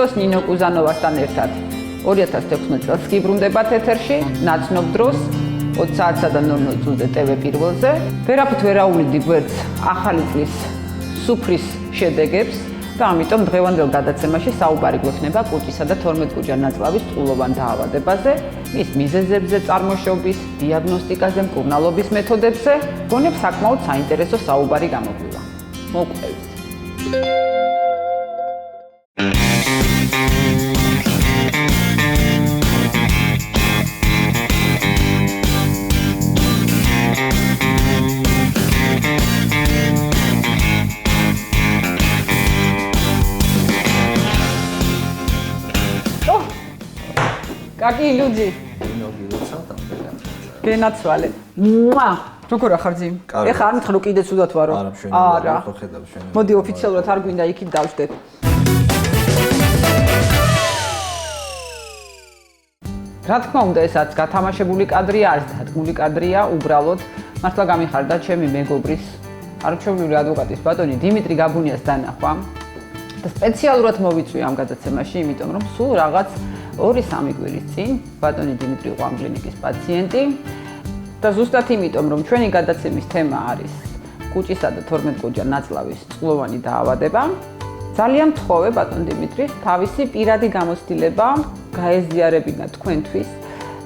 სიცოს ნინო კუზანოვასთან ერთად 2016 წელს გიბრუნდებათ ეთერში ნაცნობ დროს 20 საათსა და 00 წუთზე TV პირველზე. ვერაფრით ვერ აუვლიდი გვერდს ახალი წლის სუფრის შედეგებს და ამიტომ დღევანდელ გადაცემაში საუბარი გვექნება კუჭისა და 12 კუჭა ნაწლავის წყლოვან დაავადებაზე, მის მიზეზებზე, წარმოშობის, დიაგნოსტიკაზე, მკურნალობის მეთოდებზე. გონებ საკმაოდ საინტერესო საუბარი გამოგვივა. მოგყვებით. Какие люди? გენაცვალე. როგორ ახარ ძიმ? ეხლა არ მითხრა რომ კიდეც უდათ ვარო. არა. მოდი ოფიციალურად არ გვინდა იქით დავждეთ. რა თქმა უნდა, ესაც გათამაშებული კადრია, არის დადგმული კადრია, უბრალოდ მართლა გამიხარდა ჩემი მეგობრის, არჩევნური ადვოკატის ბატონი დიმიტრი გაბუნიას დანახვა და სპეციალურად მოვიწვია ამ გადაცემაში, იმიტომ რომ სულ რაღაც 2-3 კვირის წინ ბატონი დიმიტრი იყო ამ კლინიკის პაციენტი და ზუსტად იმიტომ რომ ჩვენი გადაცემის თემა არის კუჭისა და 12 კუჭა ნაწლავის წყლოვანი დაავადება, ძალიან მთხოვე ბატონ დიმიტრის თავისი პირადი გამოცდილება გაეზიარებინა თქვენთვის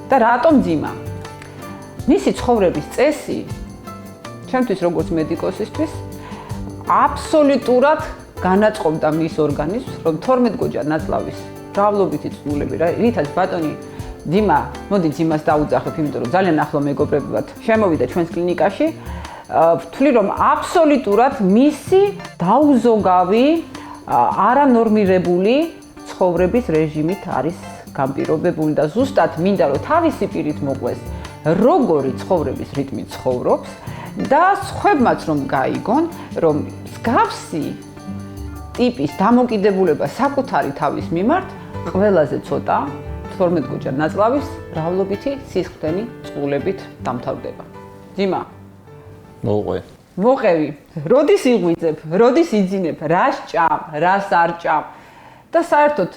და რატომ ძიმა. მისი ცხოვრების წესი ჩემთვის როგორც მედიკოსისთვის აბსოლუტურად განაწყობდა მის ორგანიზმს, რომ 12 კუჭა ნაწლავის მრავლობითი წყლულები, რითაც ბატონი ძიმა, მოდი ძიმას დაუძახებ, იმიტომ რომ ძალიან ახლო მეგობრები ვართ, შემოვიდა ჩვენს კლინიკაში, ვთვლი რომ აბსოლუტურად მისი დაუზოგავი, არანორმირებული ცხოვრების რეჟიმით არის განპირობებული და ზუსტად მინდა რომ თავისი პირით მოყვეს, როგორი ცხოვრების რიტმით ცხოვრობს და სხვებმაც რომ გაიგონ, რომ მსგავსი ტიპის დამოკიდებულება საკუთარი თავის მიმართ ყველაზე ცოტა 12 კუჭა ნაწლავის მრავლობითი სისხლდენი წყლულებით დამთავრდება. ძიმა. მოყევი. როდის იღვიძებ, როდის იძინებ, რას ჭამ, რას არ ჭამ და საერთოდ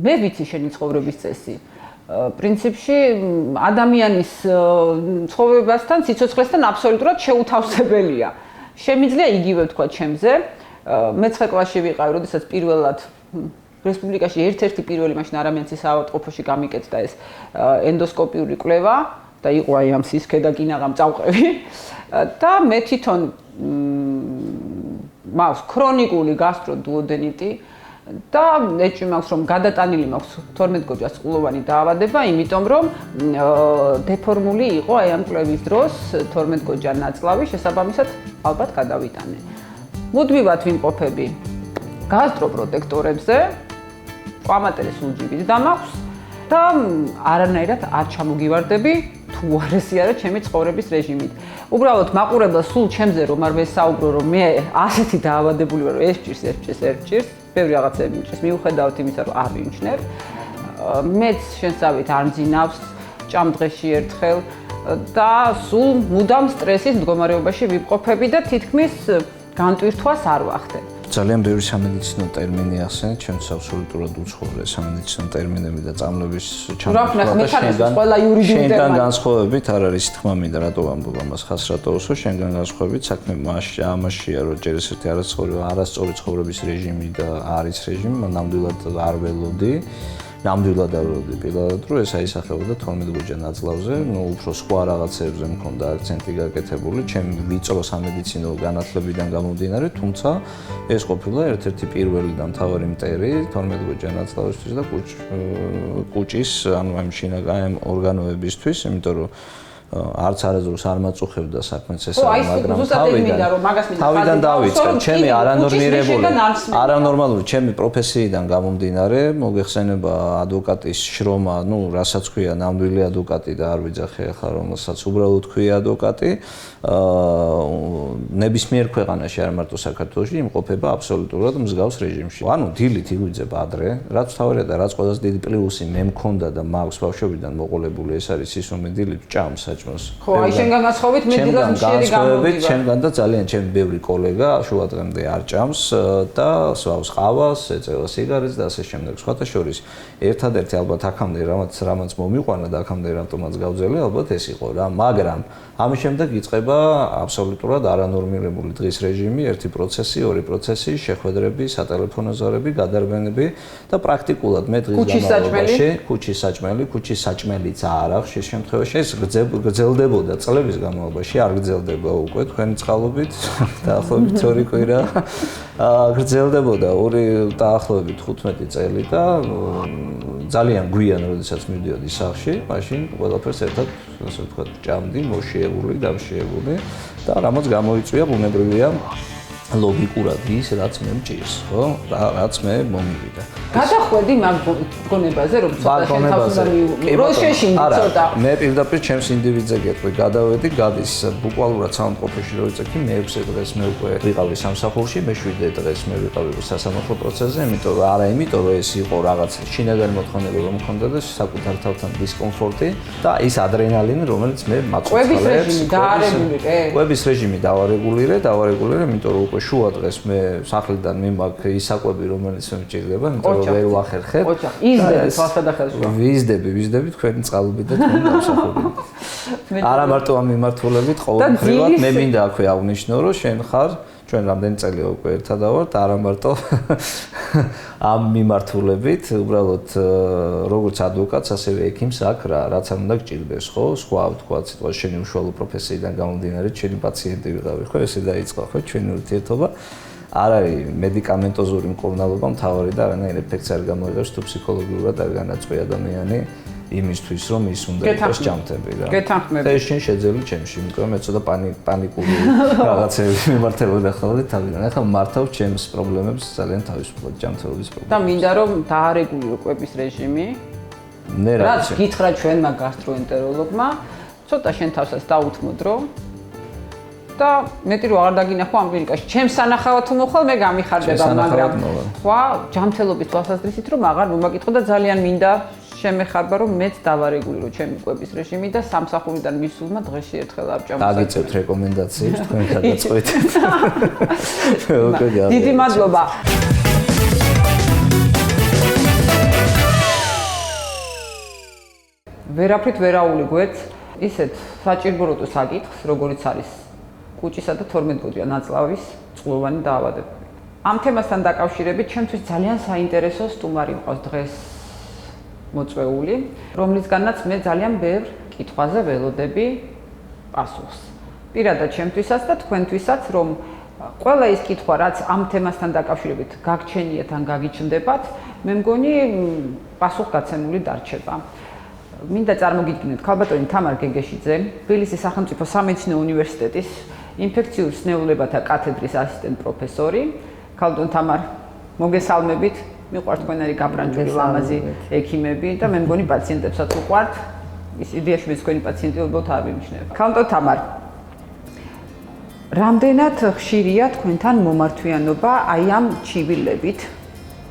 მე ვიცი შენი ცხოვრების წესი. პრინციპში ადამიანის ცხოვრებასთან, სიცოცხლესთან აბსოლუტურად შეუთავსებელია. შემიძლია იგივე ვთქვა ჩემზე. მე-9 კლასში ვიყავი, როდესაც პირველად რესპუბლიკაში ერთ-ერთი პირველი მაშინ არამიანცის ავადმყოფოში გამიკეთდა ეს ენდოსკოპიური კვლევა და იყო აი ამ სისქე და კინაღამ წავყევი და მე თვითონ მაქვს ქრონიკული გასტროდუოდენიტი და ეჭვი მაქვს რომ გადატანილი მაქვს 12 კუჭას წყლოვანი დაავადება, იმიტომ რომ დეფორმული იყო აი ამ კვლევის დროს 12 კუჭა ნაწლავი, შესაბამისად ალბათ გადავიტანე. მუდმივად ვიმყოფები გასტროპროტექტორებზე, ყვამატელი სულჯებით დამაქვს და არანაირად არ ჩამოგივარდები თუ არ ესიარა ჩემი ცხოვრების რეჟიმით. უბრალოდ მაყურებელს სულ ჩემზე რომ არ ვესაუბრო, რომ მე ასეთი დაავადებული ვარ, ეს ჭირს, ბევრი რაღაცები მიჭირს, მიუხედავად იმისა, რომ არ ვიმჩნევ. მეც შენსავით არ მძინავს, ჭამ დღეში ერთხელ და სულ მუდამ სტრესის მდგომარეობაში ვიმყოფები და თითქმის განტვირთვას არ ვახდე. ძალიან ბევრი სამედიცინო ტერმინი ახსენეთ, ჩემს აბსოლუტურად უცხოური სამედიცინო ტერმინები და წამლების შენგან განსხვავებით არ არის თქმა მინდა რატო ვამბობ ამას ხასრატოოსო, შენგან განსხვავებით საქმე ამაშია, რომ ჯერ ესეთი არასწორი ცხოვრების რეჟიმი და არის რეჟიმი, ნამდვილად არ ველოდი. ნამდვილად არ ველოდი პირადად, რომ ეს აისახებოდა 12 კუჭა ნაწლავზე, უფრო სხვა რაღაცებზე მქონდა აქცენტი გაკეთებული, ჩემი ვიწრო სამედიცინო განათლებიდან გამომდინარე, თუმცა ეს ყოფილა ერთ-ერთი პირველი და მთავარი მტერი 12 კუჭა ნაწლავისთვის და კუჭის, ანუ ამ შინაგან ორგანოებისთვის, იმიტომ რომ არც არასდროს არ მაწუხებდა საქმეც ესა, მაგრამ თავიდან დავიწყე, ჩემი არანორმალური ჩემი პროფესიიდან გამომდინარე, მოგეხსენება ადვოკატის შრომა, რასაც ქვია ნამდვილი ადვოკატი და არ ვიძახე ახლა რომელსაც უბრალოდ ქვია ადვოკატი, ნებისმიერ ქვეყანაში არ მარტო საქართველოში იმყოფება აბსოლუტურად მსგავს რეჟიმში. ანუ დილით იღვიძებ ადრე, რაც თავარია და რაც ყველაზე დიდი პლუსი მე მქონდა და მაქვს ბავშვობიდან მოყოლებული ეს არის ის, რომ მე დილით ჭამს საჭმელს. ხო, აი შენგან განსხვავებით მე დილას მშიერი გამოვიდება. ჩემგან და ძალიან ჩემი ბევრი კოლეგა შუა დღემდე არ ჭამს და სვავს ყავას, ეწევა სიგარეტს და ასე შემდეგ. სხვათა შორის ერთადერთი ალბათ აქამდე რამაც მომიყვანა და აქამდე რატომაც გავძელე ალბათ ეს იყო რა, მაგრამ ამის შემდეგ იწყება აბსოლუტურად არანორმირებული დღის რეჟიმი, ერთი პროცესი, ორი პროცესი, შეხვედრები, სატელეფონო ზარები, გადარბენები და პრაქტიკულად მე დღის განმავლობაში ქუჩის საჭმელიც არა ხშირ შემთხვევაში ეს გრძელდებოდა წლების განმავლობაში, არ გრძელდება უკვე თქვენი წყალობით, დაახლოებით 2 კვირა გრძელდებოდა დაახლოებით 15 წელი და ძალიან გვიან როდესაც მივდიოდი სახლში, მაშინ ყველაფერს ერთად ასე ვთქვათ, ჭამდი, მოშიებული, დამშიებული და რამაც გამოიწვია ბუნებრივია ლოგიკურად ის რაც მე მჭირს, ხო? რაც მე მომივიდა. გადახვედი მაგ გონებაზე, რომ ცოტა შენ ცოტა. მე პირდაპირ ჩემს ინდივიდზე გეტყვი, გადავედი, გადის ბუკვალურად სამყოფოში რო ვიწექი, მე 6 დღეს მე უკვე ვიყავი სამსახურში, მე 7 დღეს მე ვიყავი სასამართლო პროცესზე, იმიტომ რომ ეს იყო რაღაც შინაგანი მოთხოვნები რომ მქონდა და საკუთარ თავთან დისკომფორტი და ის ადრენალინი, რომელიც მე მაწუხებს. კვების რეჟიმი დავარეგულირე, იმიტომ რომ შუა დღეს მე სახლიდან მიმაქ ისაკვები რომელიც მე მჭირდება, იმიტომ რომ ვერ ვახერხებ. ოჩახ, იზდები თვალსა და ხელს. ვიზდები თქვენი წყალობით და თქვენი გამსახურებით. არა მარტო ამ მიმართულებით, ყოველდღიურად მე მინდა აქვე აღნიშნო, რომ შენ ხარ ჩვენ რამდენი წელია უკვე ერთად ვართ, არა მარტო ამ მიმართულებით, უბრალოდ როგორც ადვოკატს, ასევე ექიმს აქ რაც არ უნდა გჭირდეს, ხო? სხვა ვთქვათ, სიტყვა შენი უშუალო პროფესიიდან გამომდინარე, შენი პაციენტი ვიყავი, ხო? ესე დაიწყო, ხო? ჩვენი ურთიერთობა არ არის მედიკამენტოზური მკურნალობა მთავარი და არანაირ ეფექტს არ გამოიღებს თუ ფსიქოლოგიურად არ განაწყვი ადამიანი იმისთვის რომ ის უნდა იყოს ჭამთები რა. გეთანხმები. ეს შენ შეძელი ჩემში, იმიტომ რომ მე ცოტა პანიკური რაღაცები მიმართებოდა ხოლმე თავიდან. ახლა მართავ ჩემს პრობლემებს ძალიან თავისუფლად ჭამთების პრობლემებს. და მინდა რომ დაარეგულირო კვების რეჟიმი. მე რაც გითხრა ჩვენმა გასტროენტეროლოგმა, ცოტა შენ თავსაც დაუთმოდრო. და მეტი რო აღარ დაგინახო ამ კლინიკაში. ჩემს სანახავად თუ მოხვალ, მე გამიხარდება, მაგრამ ხვა ჯანმრთელობის თვალსაზრისით რომ აღარ მომაკითხო და ძალიან მინდა შემეხარბა რომ მეც დავარეგულირო ჩემი კვების რეჟიმი და სამსახურიდან მისულმა დღეში ერთხელ არ ჭამო. დაგიწევთ რეკომენდაციებს თქვენ გადაწყვეტთ. დიდი მადლობა. ვერაფრით ვერაული გვეც ისეთ საჭირბოროტო საკითხს, როგორიც არის კუჭისა და 12 გოდია ნაწლავის წყლოვანი დაავადებები. ამ თემასთან დაკავშირებით ჩემთვის ძალიან საინტერესო სტუმარი მყავს დღეს მოწვეული, რომლისგანაც მე ძალიან ბევრ კითხვაზე ველოდები პასუხს. პირადად ჩემთვისაც და თქვენთვისაც, რომ ყველა ის კითხვა, რაც ამ თემასთან დაკავშირებით გაგჩენიათ ან გაგიჩნდებათ, მე მგონი პასუხგაცემული დარჩება. მინდა წარმოგიდგინოთ ქალბატონი თამარ გეგეშიძე, თბილისის სახელმწიფო სამედიცინო უნივერსიტეტის ინფექციურ სნეულებათა კათედრის ასისტენტ პროფესორი. ქალბატონ თამარ, მოგესალმებით. მიყვართ თქვენარი გაბრანჭული ლამაზი ექიმები და მე მგონი პაციენტებსაც უყვართ. ის იდეაში მეც თქვენი პაციენტი ალბათ არ მიმჩნევა. ქალბატონ თამარ, რამდენად ხშირია თქვენთან მომართვიანობა აი ამ ჩივილებით?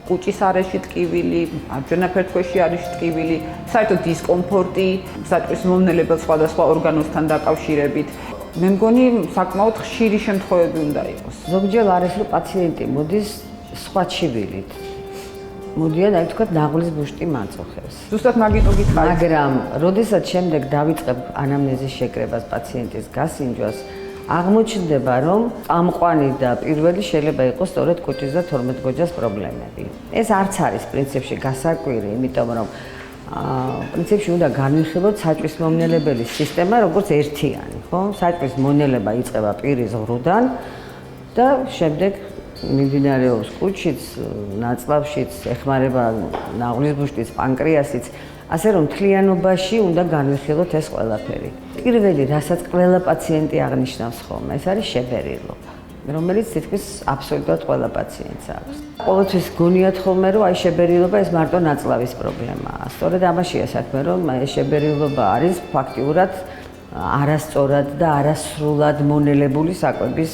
კუჭის არეში ტკივილი, მარჯვენა ფერდქვეში არის ტკივილი, საერთოდ დისკომფორტი, საჭმლის მომნელებელი სხვადასხვა ორგანოსთან დაკავშირებით. მე მგონი საკმაოდ ხშირი შემთხვევები უნდა იყოს. ზოგჯერ არის რომ პაციენტი მოდის სხვა ჩივილით. მოდიან აი თქვა ნაღლის ბუშტი მაწუხებს. ზუსტად მაგიტო გითხარით. მაგრამ როდესაც შემდეგ დავიწყებ ანამნეზის შეკრებას პაციენტის გასინჯვას, აღმოჩნდება რომ წამყვანი და პირველი შეიძლება იყოს სწორედ კუჭის და 12 გოჯას პრობლემები. ეს არც არის პრინციპში გასაკვირი, იმიტომ რომ პრინციპში უნდა განვიხილოთ საჭმლის მომნელებელი სისტემა როგორც ერთიანი, ხო? საჭმლის მონელება იწყება პირის ღრუდან და შემდეგ მიმდინარეობს კუჭიც, ნაწლავშიც, ეხმარება ნაღლის ბუშტიც, პანკრეასიც, ასე რომ მთლიანობაში უნდა განვიხილოთ ეს ყველაფერი. პირველი, რასაც ყველა პაციენტი აღნიშნავს ხოლმე, ეს არის შებერილობა, რომელიც თითქმის აბსოლუტურად ყველა პაციენტს აქვს. ყოველთვის გონიათ ხოლმე, რომ აი შებერილობა ეს მარტო ნაწლავის პრობლემაა. სწორედ ამაშია საქმე, რომ ეს შებერილობა არის ფაქტიურად არასწორად და არასრულად მონელებული საკვების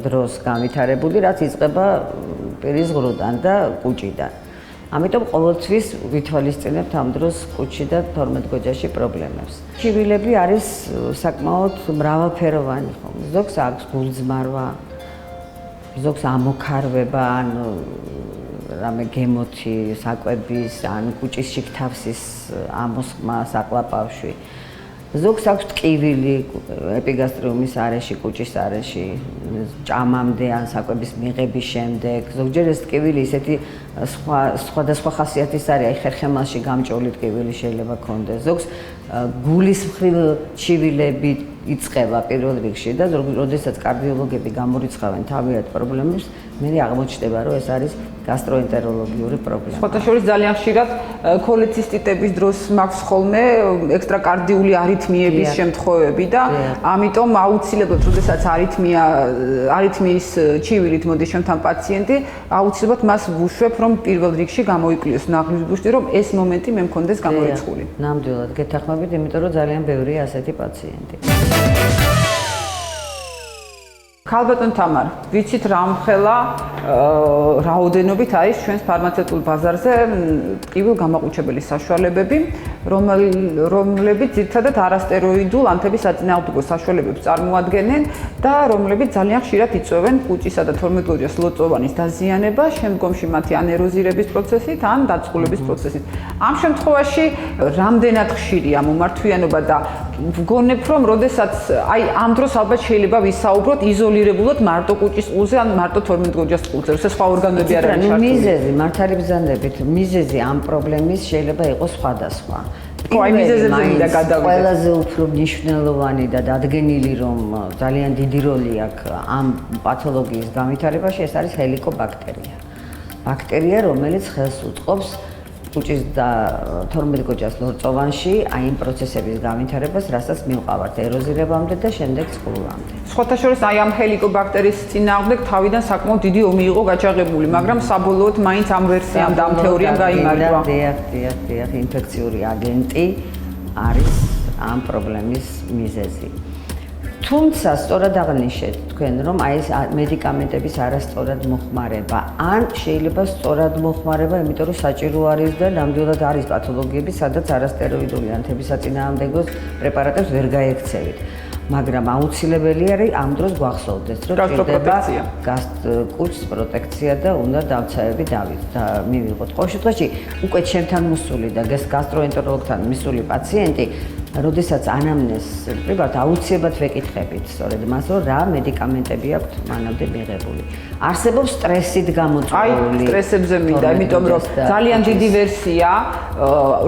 დროს განვითარებული, რაც იწყება პირის ღრუდან და კუჭიდან. ამიტომ ყოველთვის ვითვალისწინებთ ამ დროს კუჭი და 12 გოჯაში პრობლემებს. ჩივილები არის საკმაოდ მრავალფეროვანი ხომ. ზოგს აქვს გულძმარვა, ზოგს ამოქარვება, ან რამე გემოთი, საკვების, ან კუჭის შიგთავსის ამოსხმა საკლაპავში. ზოგს აქვს ტკივილი ეპიგასტრიუმის არეში, კუჭის არეში, ჭამამდე ან საკვების მიღების შემდეგ. ზოგჯერ ეს ტკივილი ისეთი სხვადასხვა ხასიათის არის, აი ხერხემალში გამჭოლი ტკივილი შეიძლება ქონდეს. ზოგს გულის მხრივ ჩივილები იწყება პირველ რიგში და როდესაც კარდიოლოგები გამორიცხავენ თავიანთ პრობლემებს, მე აღმოჩნდება, რომ ეს არის გასტროენტეროლოგიური პრობლემა. სხვათა შორის ძალიან ხშირად ქოლეცისტიტების დროს მაქვს ხოლმე ექსტრაკარდიული არითმიების შემთხვევები და ამიტომ აუცილებლად, როდესაც არითმიის ჩივილით მოდის ჩემთან პაციენტი, აუცილებლად მას ვუშვებ, რომ პირველ რიგში გამოიკვლიოს ნაღლის ბუშტი, რომ ეს მომენტი მე მქონდეს გამორიცხული. ნამდვილად გეთანხმებით, იმიტომ რომ ძალიან ბევრია ასეთი პაციენტი. ქალბატონ თამარ, ვიცით რამხელა რაოდენობით არის ჩვენს ფარმაცევტულ ბაზარზე ტკივილ გამაყუჩებელი საშუალებები, რომლებიც ძირითადად არასტეროიდულ ანთების საწინააღმდეგო საშუალებებს წარმოადგენენ და რომლებიც ძალიან ხშირად იწვევენ კუჭისა და 12 გოჯას ლოწოვანის დაზიანება, შემდგომში მათი ანეროზირების პროცესით ან დაწყულების პროცესით. ამ შემთხვევაში რამდენად ხშირია მომართვიანობა და ვგონებ, რომ როდესაც აი ამ დროს ალბათ შეიძლება ვისაუბროთ იზოლირებულად მარტო კუჭის ყულზე ან მარტო 12 გოჯას ყულზე, როცა სხვა ორგანოები არ არის ჩართული. მიზეზი, მართალი ბრძანდებით, მიზეზი ამ პრობლემის შეიძლება იყოს სხვადასხვა. აი მიზეზებზე მინდა გადავიდეთ. ყველაზე უფრო მნიშვნელოვანი და დადგენილი, რომ ძალიან დიდი როლი აქვს ამ პათოლოგიის განვითარებაში, ეს არის ჰელიკობაქტერია. ბაქტერია, რომელიც ხელს უწყობს კუჭის და 12 გოჯას ლორწოვანში აი იმ პროცესების განვითარებას, რასაც მივყავართ ეროზირებამდე და შემდეგ წყლულამდე. სხვათა შორის აი ამ ჰელიკობაქტერიის წინააღმდეგ თავიდან საკმაოდ დიდი ომი იყო გაჩაღებული, მაგრამ საბოლოოდ მაინც ამ ვერსიამ და ამ თეორიამ გაიმარჯვა. დიახ, ინფექციური აგენტი არის ამ პრობლემის მიზეზი. თუმცა სწორად აღნიშნეთ თქვენ, რომ აი ეს მედიკამენტების არასწორად მოხმარება, ან შეიძლება სწორად მოხმარება, იმიტომ რომ საჭირო არის და ნამდვილად არის პათოლოგიები, სადაც არასტეროიდული ანთების საწინააღმდეგო პრეპარატებს ვერ გაექცევით. მაგრამ აუცილებელი არის ამ დროს გვახსოვდეს, რომ ჭირდება კუჭის პროტექცია და უნდა დავცავები მივიღოთ. ყოველ შემთხვევაში, უკვე ჩემთან მოსული და გასტროენტეროლოგთან მისული პაციენტი როდესაც ანამნეზს ვკრიბავთ, აუცილებლად ვეკითხებით სწორედ მას, რომ რა მედიკამენტები აქვთ მანამდე მიღებული. არსებობს სტრესით გამოწვეული. აი, სტრესებზე მინდა, იმიტომ რომ ძალიან დიდი ვერსია,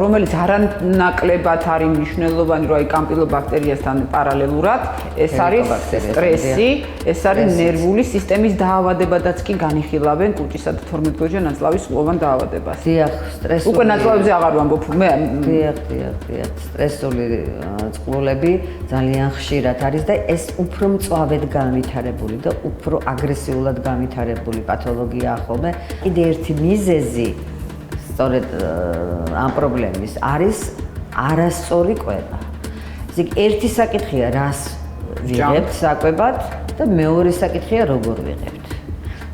რომელიც არანაკლებად არის მნიშვნელოვანი, რომ აი კამპილობაქტერიასთან პარალელურად, ეს არის სტრესი, ეს არის ნერვული სისტემის დაავადებადაც კი განიხილავენ კუჭისა და 12 გოჯა ნაწლავის ყლოვან დაავადებას. დიახ, სტრესული. უკვე ნაწლავებზე აღარ ვამბობ მე. დიახ, სტრესული წყლულები ძალიან ხშირად არის და ეს უფრო მწვავედ განვითარებული და უფრო აგრესიულად განვითარებული პათოლოგია ხოლმე. კიდე ერთი მიზეზი სწორედ ამ პრობლემის არის არასწორი კვება. ისე ერთი საკითხია რას ვიღებთ საკვებად და მეორე საკითხია როგორ ვიღებთ.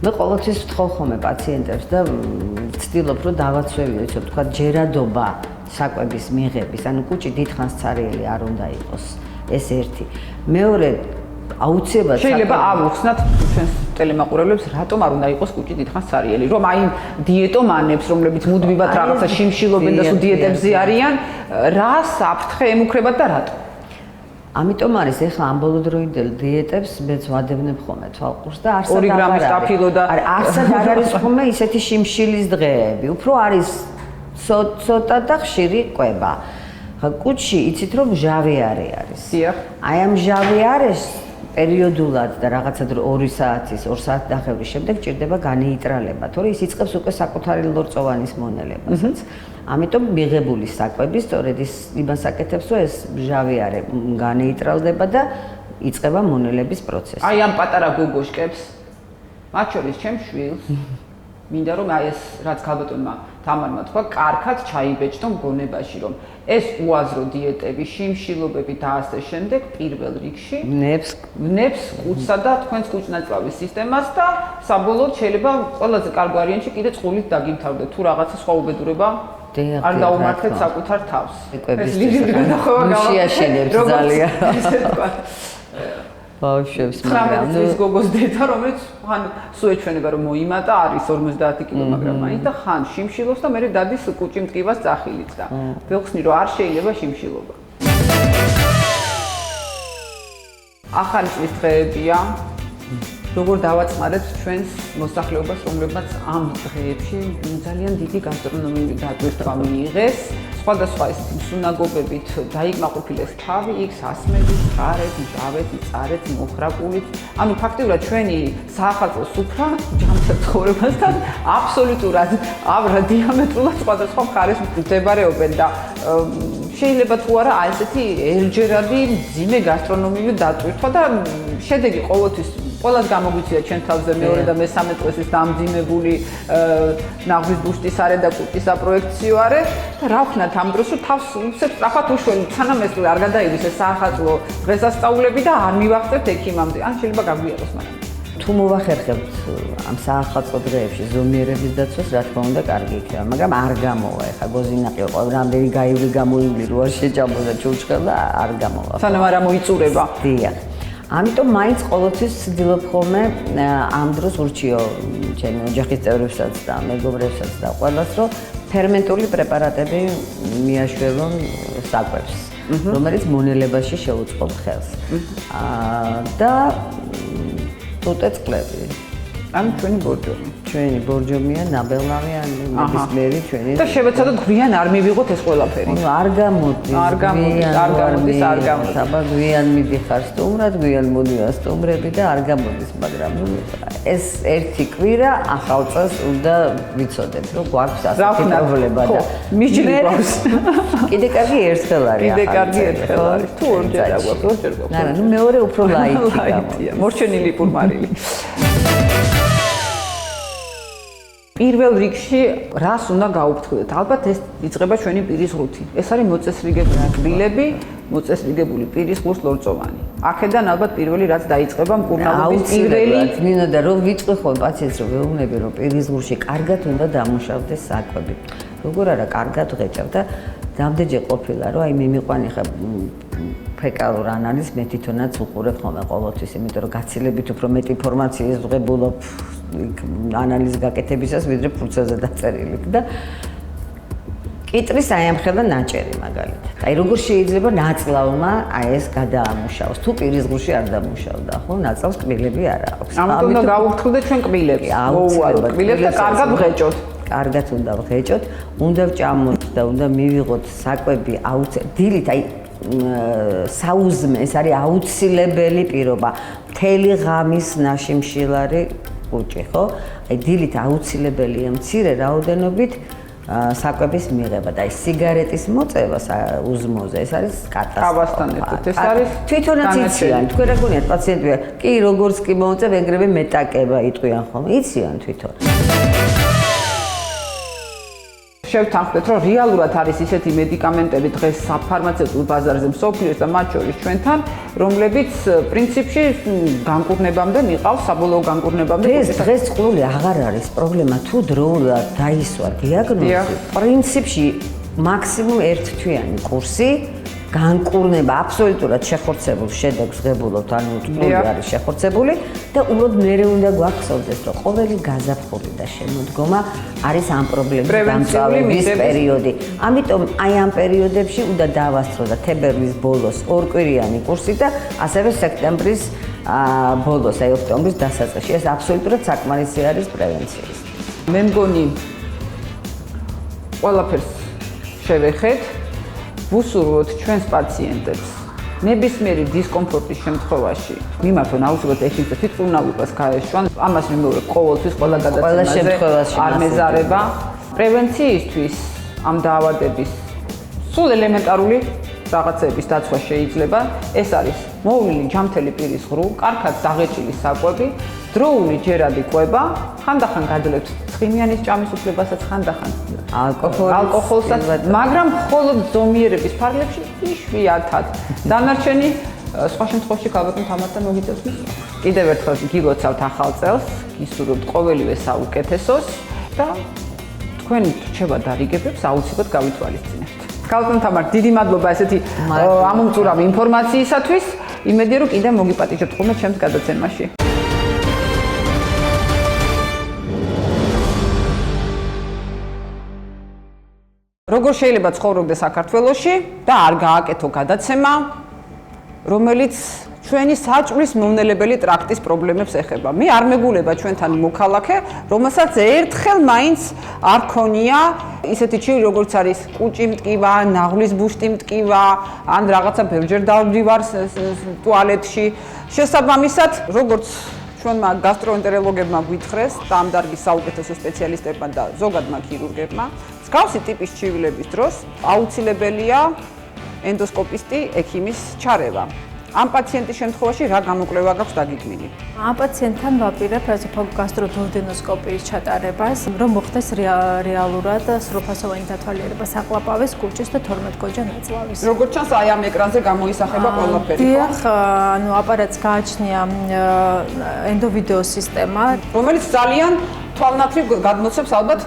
მე ყოველთვის ვთხოვ ხოლმე პაციენტებს და ვცდილობ რომ დავაცვევიო, ისე ვთქვათ, ჯერადობა საკვების მიღების, ანუ კუჭი დიდხანს ცარიელი არ უნდა იყოს. ეს ერთი. მეორე აუცილებლად შეიძლება ავუხსნათ ჩვენს ტელემაყურებლებს, რატომ არ უნდა იყოს კუჭი დიდხანს ცარიელი, რომ აი დიეტომანებს, რომლებიც მუდმივად რაღაცა შიმშილობენ და სულ დიეტებზე არიან, რას აფრთხე ემუქრებათ და რატომ? ამიტომ არის ეხლა ამ ბოლოდროინდელ დიეტებს მეც ვადევნებ ხოლმე თვალყურს და არსად 2 გრამის სტაფილო და არსად არ არის ხოლმე ისეთი შიმშილის დღეები. უფრო არის ცოტა და ხშირი კვება. კუჭში იცით რომ ჟავი არის. აი ამ ჟავი არის პერიოდულად და რაღაცა 2 საათის, 2 საათი დახევრის შემდეგ ჭირდება განეიტრალება, თორე ის იწყებს უკვე საკუთარი ლორწოვანის მონელებასაც. ამიტომ მიღებული საკვები სწორედ იმას აკეთებს, რომ ეს ჟავი არის განეიტრალდება და იწყება მონელების პროცესი. აი ამ პატარა გოგოშკებს, მათ შორის ჩემს შვილს მინდა რომ აი ეს რაც ქალბატონმა თამარმა თქვა, კარგად ჩაიბეჭდო მგონებაში, რომ ეს უაზრო დიეტები, შიმშილობები და ასე შემდეგ პირველ რიგში ვნებს კუცსა და თქვენს კუჭ-ნაწლავის სისტემას და საბოლოოდ შეიძლება ყველაზე კარგ ვარიანტში კიდე წყულით დაგიმთავრდეთ თუ რაღაცა სხვა უბედურება არ დაუმართეთ საკუთარ თავს. ეს ლიგები განახვევა გამოიაშენებს ძალიან. ესე თქვა. ბავშვებს 19 წლის გოგოს დედა, რომელიც ხან სულ ეჩვენება რომ მოიმატა, არის 50 კილო, მაგრამ მაინც და ხან შიმშილობს და მერე დადის კუჭი მტკივას წახილით და ვეხსნი რომ არ შეიძლება შიმშილობა. ახალი წლის დღეებია. როგორ დავაწყარეთ ჩვენს მოსახლეობას, რომლებმაც ამ დღეებში ძალიან დიდი გასტრონომიული დატვირთვა მიიღეს. სხვადასხვა ეს სუნაგობებით დაიკმაყოფილეს თავი, იქ სასმელით, წყარეთ, მჟავეთ, მწარეთ, მოხრაკულით. ანუ ფაქტიურად ჩვენი საახალწლო სუფრა ჯამთა ცხოვრებასთან აბსოლუტურად დიამეტრულად სხვადასხვა მხარეს მდებარეობენ და შეიძლება თუ არა აი ესეთი ელჯერადი მძიმე გასტრონომიული დატვირთვა და შედეგი ყოველთვის ყველას გამოგვიცია ჩვენ თავზე მეორე და მესამე წელს ის დამძიმებული ნაღვის ბუშტის არე და კუჭის აპროექციო არე და რა ვქნათ ამ დროს თავს უცებ სწრაფად უშველი სანამ ეს არ გადაივის ეს საახალწლო დღესასწაულები და არ მივახცევთ ექიმამდე ან შეიძლება გაგვიაროს მაგრამ თუ მოვახერხებთ ამ საახალწლო დღეებში ზომიერების დაცვას რა თქმა უნდა კარგი იქნება მაგრამ არ გამოვა ეხა გოზინაყი რამდენი გაივლი გამოივლი რო არ შეჭამოს და ჩურჩხელა არ გამოვა სანამ არ მოიწურება დიახ ამიტომ მაინც ყოველთვის ვცდილობ ხოლმე ამ დროს ურჩიო ჩემი ოჯახის წევრებსაც და მეგობრებსაც და ყველას რომ ფერმენტული პრეპარატები მიაშველონ საკვებს რომელიც მონელებაში შეუწყობ ხელს და ტუტე წყლები ან ჩვენი ბორჯომია ნაბელნავიანი ნებისმიერი ჩვენი და შევეცადოთ გვიან არ მივიღოთ ეს ყველაფერი არ გამოდის აბა გვიან მიდიხარ სტუმრად გვიან მოდიან სტუმრები და არ გამოდის მაგრამ ეს ერთი კვირა ახალ წელს უნდა ვიცოდეთ რომ გვაქვს ასეთი პრობლემა და მიჯილი გვაქვს კიდე კარგი ერთხელ არის კიდე კარგი ერთხელ არის თუ ორჯერ გვაქვს არა ნუ მეორე უფრო ლაიტია მორჩენილი პურმარილი პირველ რიგში რას უნდა გაუფრთხილდეთ? ალბათ ეს იწყება ჩვენი პირის ღრუთი. ეს არის მოწესრიგებული კბილები, მოწესრიგებული პირის ღრუს ლორწოვანი. აქედან ალბათ პირველი რაც დაიწყება მკურნალობის პირველი მინდა და რომ ვიწყო ხოლმე პაციენტს რომ ვეუბნები რომ პირის ღრუში კარგად უნდა დამუშავდეს საკვები. როგორ არა კარგად ღეჭავ და რამდენჯერ ყოფილა რომ აი მე მიყვანი ხა ფეკალურ ანალიზს მე თვითონაც უყურებ ხოლმე ყოველთვის იმიტომ რომ გაცილებით უფრო მეტი ინფორმაციის ვღებულობ ანალიზ გაკეთებისას ვიდრე ფურცელზე დაწერილი და კიტრის აი ამ ხელა ნაჭერი მაგალითად. აი როგორ შეიძლება ნაწლავმა აი ეს გადაამუშავოს თუ პირის ღრუში არ დამუშავდა ხო ნაწლავს კბილები არ აქვს. ამიტომ უნდა გავუფრთხილდეთ ჩვენ კბილებს. აუცილებლად კბილებს და კარგად ვღეჭოთ. კარგად უნდა ვღეჭოთ, უნდა ვჭამოთ და უნდა მივიღოთ საკვები დილით აი საუზმე ეს არის აუცილებელი პირობა. მთელი ღამის ნაშიმშილარი კუჭი, ხო? აი დილით აუცილებელია მცირე რაოდენობით საკვების მიღება და აი სიგარეტის მოწევა უზმოზე ეს არის კატასტროფა. ავასთან ერთად ეს არის თვითონაც იციან, თქვენ რა გონიათ პაციენტები კი როგორც კი მოწევ ეგრევე მეტაკება იტყვიან ხოლმე, იციან თვითონ. შევთანხმდეთ, რომ რეალურად არის ისეთი medicament-ები დღეს საფარმაცევტულ ბაზარზე მსოფლიოს და მათ შორის ჩვენთან, რომლებიც პრინციპში განკურნებამდე მიყავს, საბოლოო განკურნებამდე. დღეს წყლული აღარ არის პრობლემა, თუ დროულად დაისვა დიაგნოზი, პრინციპში მაქსიმუმ ერთთვიანი კურსი განკურნება აბსოლუტურად შეხორცებულ შედეგს ღებულობთ, ანუ წყლული არის შეხორცებული და უბრალოდ მერე უნდა გვახსოვდეს, რომ ყოველი გაზაფხული და შემოდგომა არის ამ პრობლემის დამწავების პერიოდი. ამიტომ აი ამ პერიოდებში უნდა დავასწრო და თებერვლის ბოლოს ორკვირიანი კურსი და ასევე სექტემბრის ბოლოს, აი ოქტომბრის დასაწყისში. ეს აბსოლუტურად საკმარისი არის პრევენციის. მე მგონი ყველაფერს შევეხეთ ვუსურვოთ ჩვენს პაციენტებს ნებისმიერი დისკომფორტის შემთხვევაში მიმართონ აუცილებლად ეხლითა თვითმკურნალობას გაეშვან ამას მიმოვებ ყოველთვის ყველა გადაცემაზე არ მეზარება პრევენციისთვის ამ დაავადების სულ ელემენტარული რაღაცების დაცვა შეიძლება ეს არის მოვლილი ჯამთელი პირის ღრუ კარგად დაღეჭილი საკვები დროული ჯერადი ყვება, ხანდახან გადლებთ ცხიმიანის ჭამის უფლებასაც, ხანდახან ალკოჰოლსაც, მაგრამ მხოლოდ ზომიერების ფარგლებში იშვიათად. დანარჩენი სხვა შემთხვევაში ქალბატონ თამართან მოგიწევს მისვლა. კიდევ ერთხელ გილოცავთ ახალ წელს, გისურვებთ ყოველივე საუკეთესოს და თქვენი რჩება და რიგებებს აუცილებლად გავითვალისწინებთ. ქალბატონ თამარ, დიდი მადლობა ესეთი ამომწურავი ინფორმაციისათვის. იმედია რომ კიდევ მოგიპატიჟებთ ხოლმე ჩემს გადაცემაში. როგორ შეიძლება ცხოვრობდეს საქართველოში და არ გააკეთო გადაცემა, რომელიც ჩვენი საჭმლის მომნელებელი ტრაქტის პრობლემებს ეხება. მე არ მეგულება ჩვენთან მოქალაქე, რომელსაც ერთხელ მაინც არ ქონია ისეთი ჩივი, როგორც არის კუჭი მტკივა, ნაღლის ბუშტი მტკივა, ან რაღაცა ბევრჯერ დავდივარ ტუალეტში. შესაბამისად, როგორც ჩვენმა გასტროენტეროლოგებმა გვითხრეს, დამდარგის საუკეთესო სპეციალისტებმა და ზოგადმა ქირურგებმა, მსგავსი ტიპის ჩივილების დროს აუცილებელია ენდოსკოპისტი ექიმის ჩარევა. ამ პაციენტის შემთხვევაში რა გამოკვლევა გაქვს დაგიქმნილი? ამ პაციენტთან ვაპირებ გასტროდუოდენოსკოპიის ჩატარებას, რომ მოხდეს რეალურად სრულფასოვანი დათვალიერება საყლაპავის, კუჭის და 12 გოჯა ნაწლავის. როგორც ჩანს, აი ამ ეკრანზე გამოისახება ყველაფერი. დიახ, ანუ აპარატს გააჩნია ენდოვიდეო სისტემა, რომელიც ძალიან თვალნათლივ გადმოცემს ალბათ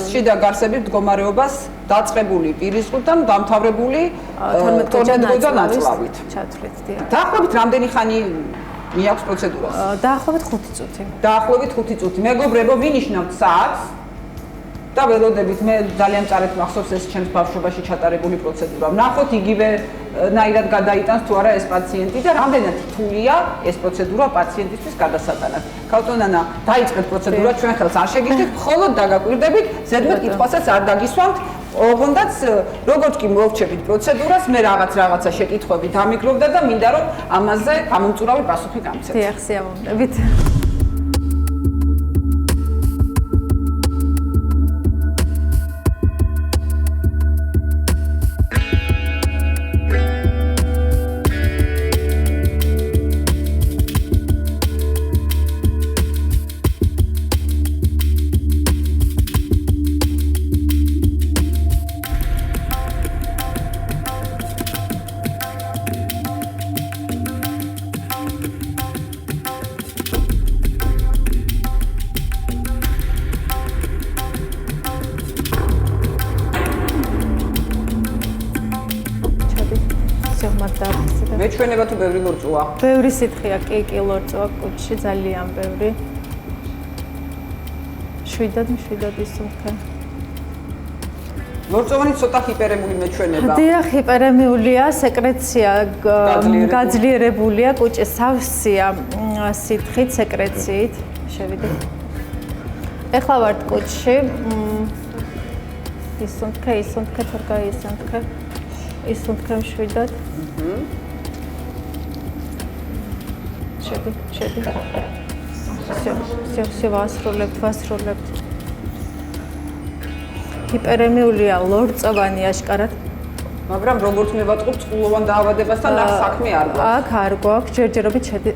შიდა გარსების მდგომარეობას დაწყებული პირისყრიდან დამთავრებული 12 გოჯა ნაწლავით. ჩათვლით, დიახ. დაახლოებით რამდენი ხანი მიაქვს პროცედურას? დაახლოებით 5 წუთი. დაახლოებით 5 წუთი. მეგობრებო, ვინიშნავთ საათს და ველოდებით, მე ძალიან წარეთ მახსოვს ეს ჩემს ბავშვობაში ჩატარებული პროცედურა. ვნახოთ იგივე ნაირად გადაიტანს თუ არა ეს პაციენტი და რამდენად რთულია ეს პროცედურა პაციენტისთვის გადასატანად. ქალბატონ ანა, დაიწყეთ პროცედურა, ჩვენ ხელს არ შეგიძლიათ, მხოლოდ დაგაკვირდებით, ზედმეტ კითხვასაც არ დაგისვამთ. ოღონდაც როგორც კი მოვჩებით პროცედურას, მე რაღაცა შეკითხვები დამიკროვდა და მინდა რომ ამაზე ამომწურავი პასუხი გამცეთ. დიახ, სიამოვნებით. მეჩვენება თუ ბევრი ლორწოა? ბევრი სითხეა, კი, ლორწოა კუჭში ძალიან ბევრი. შვიდად ისუნთქე. ლორწოვანი ცოტა ჰიპერემული მეჩვენება. დიახ, ჰიპერემიულია, სეკრეცია გაძლიერებულია, კუჭი სავსეა სითხით, სეკრეციით. შევიდეთ. ეხლა ვართ კუჭში. ისუნთქე, თორ გაისუნთქე. ისუნთქე შვიდად. შედი. всё ვასრულებთ. ჰიპერემიულია, ლორწოვანი აშკარად. მაგრამ როგორც მე ვატყობ, წყლოვან დაავადებასთან აქ საქმე არ გვაქვს. აქ არ გვაქვს, ჯერჯერობით შედი.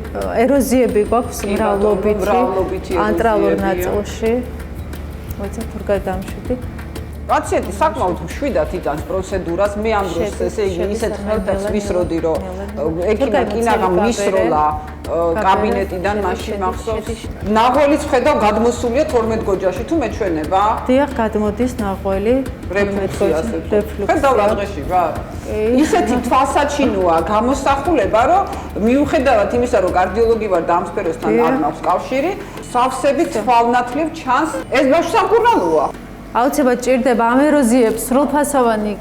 ეროზიები გვაქვს მრავლობითი, ანტრალურ ნაწილში. მოიცა თორ გადამშვიდი. პაციენტი საკმაოდ მშვიდად იტანს პროცედურას. მე ამ დროს ესე იგი ისეთ ხელფერს ვისროდი, რომ ექიმამ მისროლა კაბინეტიდან მაშინ მახსოვს. ნაღველიც ხედავ გადმოსულია 12 გოჯაში თუ მეჩვენება? დიახ, გადმოდის ნაღველი რეფლუქსიაზე. ხედავ რა დღეში რა. ისეთი თვალსაჩინოა გამოსახულება, რომ მიუხედავად იმისა, რომ კარდიოლოგი ვარ და ამ სფეროსთან არ მაქვს კავშირი, სავსებით თვალნათლივ ჩანს ეს ბავშვი სამკურნალოა. აუცილებლად ჭირდება ამ ეროზიებს სრულფასოვანი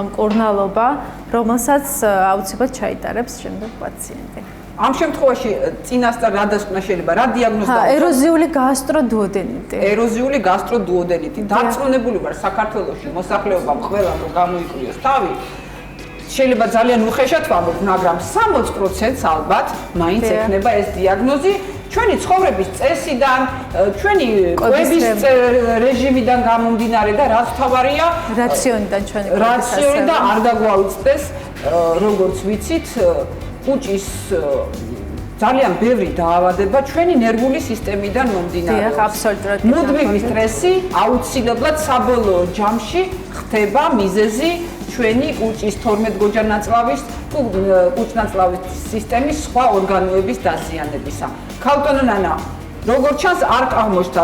მკურნალობა, რომელსაც აუცილებლად ჩაიტარებს შემდეგ პაციენტი. ამ შემთხვევაში წინასწარ რა დასკვნა შეიძლება, რა დიაგნოზა აქვს? ეროზიული გასტროდუოდენიტი. ეროზიული გასტროდუოდენიტი. დარწმუნებული ვარ საქართველოში მოსახლეობამ ყველამ რომ გამოიკვლიოს თავი. შეიძლება ძალიან უხეშად ვამბობ, მაგრამ 60%-ს ალბათ მაინც ექნება ეს დიაგნოზი. ჩვენი ცხოვრების წესიდან, ჩვენი კვების რეჟიმიდან გამომდინარე და რაც თავარია, რაციონიდან და არ დაგვაუწყდეს, როგორც ვიცით, კუჭის ძალიან ბევრი დაავადება ჩვენი ნერვული სისტემიდან მომდინარეობს. აბსოლუტურად. მუდმივი სტრესი აუცილებლად საბოლოო ჯამში ხდება მიზეზი ჩვენი კუჭის 12 გოჯა ნაწლავის თუ კუჭნაწლავის სისტემის სხვა ორგანოების დაზიანებისა. ქალბატონო ნანა, როგორც ჩანს არ აღმოჩნდა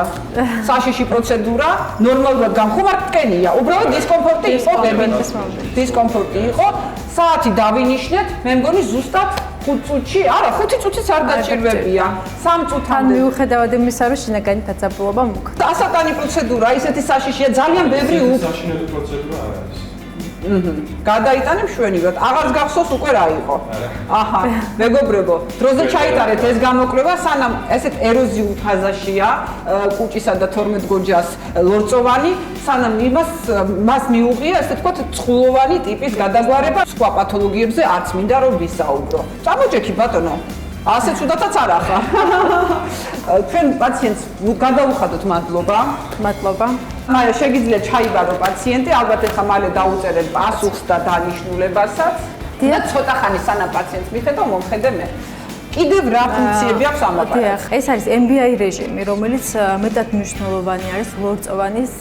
საშიში პროცედურა, ნორმალურად განხუმარკენია, უბრალოდ დისკომფორტი იყო, დისკომფორტი იყო, საათი დავინიშნეთ, მე მგონი ზუსტად 5 წუთში, არა, 5 წუთიც არ დაჭირვებია, 3 წუთამდე. მიუხედავად იმისა, რომ შინაგანი დაძაბულობა მოხდა. ასაკანი პროცედურა, ისეთი საშიშია, ძალიან ბევრი საშინელი პროცედურა არ არის. გადაიტანე მშვენივრად, აღარს გახსოვს უკვე რა იყო. აჰა, მეგობრებო, დროზე ჩაიტარეთ ეს გამოკვლევა, სანამ ესეთ ეროზიულ ფაზაშია კუჭისა და 12 გოჯას ლორწოვანი, სანამ მას მიუღია, ესე ვთქვათ, წყლოვანი ტიპის გადაგვარება, სხვა პათოლოგიებზე არც მინდა რომ ვისაუბრო. წამოჭექი ბატონო. ასე ცუდათაც არ ახლა. ჩვენ პაციენტს გადავუხადოთ მადლობა. მადლობა. მაგრამ შეგიძლიათ ჩაიბარო პაციენტი, ალბათ ეხლა მალე დაუწერეთ პასუხს და დანიშნულებასაც. და ცოტა ხანი სანამ პაციენტს მიხედავ, მომხედე მე. კიდევ რა ფუნქციები აქვს ამ აპარატს? ეს არის MBI რეჟიმი, რომელიც მეტად მნიშვნელოვანი არის ლორწოვანის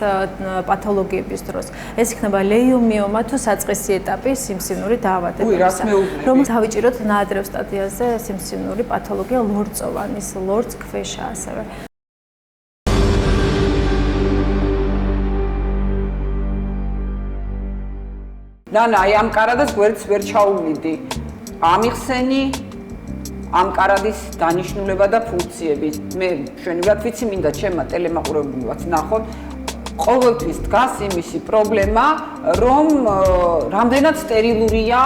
პათოლოგიების დროს. ეს იქნება ლეიომიომა თუ საწყისი ეტაპი სიმსივნური დაავადებისა, რომელიც ავიჭიროთ ნაადრევ სტადიაზე სიმსივნური პათოლოგია ლორწოვანის, ლორწ ქვეშა ასევე. ნანა, აი ამ კარადას გვერდს ვერ ჩაუვლიდი. ამიხსენი ამ კარადის დანიშნულება და ფუნქციები. მე მშვენივრად ვიცი, მინდა ჩემმა ტელემაყურებლებმაც ნახოთ. ყოველთვის დგას იმისი პრობლემა, რომ რამდენად სტერილურია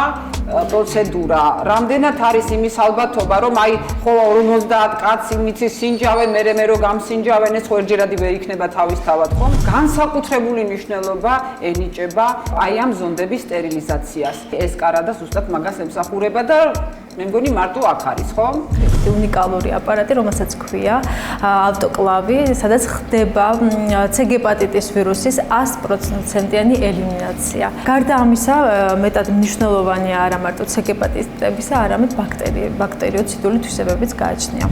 პროცედურა, რამდენად არის იმის ალბათობა, რომ აი ხო 50 კაცი მიცის სინჯავენ, მე რო გამსინჯავენ, ეს ხوerჯერადი ვერ იქნება თავისთავად, ხომ? განსაკუთრებული მნიშვნელობა ენიჭება აი ამ ზონდების სტერილიზაციას. ეს კარადა ზუსტად მაგას ემსახურება და მე მგონი მარტო აქ არის, ხო? უნიკალური აპარატი, რომელსაც ქვია ავტოკლავი, სადაც ხდება C ჰეპატიტის ვირუსის 100%-იანი ელიმინაცია. გარდა ამისა, მეტად მნიშვნელოვანია არა მარტო C ჰეპატიტებისა, არამედ ბაქტერიოციდული თვისებებიც გააჩნია.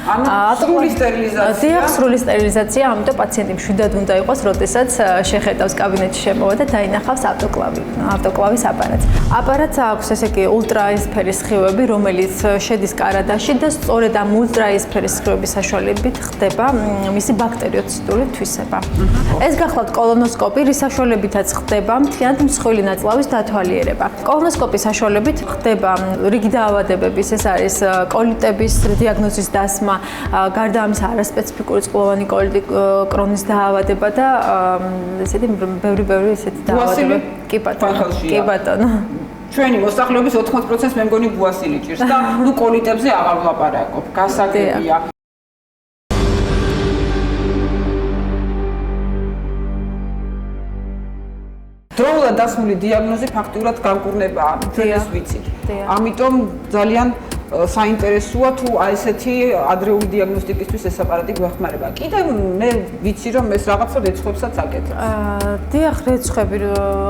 სრული სტერილიზაცია. დიახ, სრული სტერილიზაცია, ამიტომ პაციენტი მშვიდად უნდა იყოს, როდესაც შეხედავს კაბინეტში შემოვა და დაინახავს ავტოკლავის აპარატს. აპარატს აქვს ესე იგი ულტრაისფერის სხივები, რომელიც შედის კარადაში და სწორედ ამ ულტრაისფერის სხივების საშუალებით ხდება მისი ბაქტერიოციდული თვისება. ეს გახლავთ კოლონოსკოპი, რის საშუალებითაც ხდება მთლიანად მსხვილი ნაწლავის დათვალიერება. კოლონოსკოპის საშუალებით ხდება რიგი დაავადებების, ეს არის კოლიტების დიაგნოზის დასმა, გარდა ამისა არასპეციფიკური წყლოვანი კოლიტი, კრონის დაავადება და ესეთი ბევრი ესეთი დაავადება. კი ბატონო. ჩვენი მოსახლეობის 80%-ს მე მგონი ბუასილი ჭირს და ნუ კოლიტებზე აღარ ვლაპარაკობ. გასაგებია. დროულად დასმული დიაგნოზი ფაქტიურად განკურნებაა, ჩვენს ვიცით. ამიტომ ძალიან საინტერესოა თუ აი ესეთი ადრეული დიაგნოსტიკისთვის ეს აპარატი გვეხმარება. კიდევ მე ვიცი რომ ეს რაღაცა რეცხვებსაც აკეთებს. დიახ, რეცხვები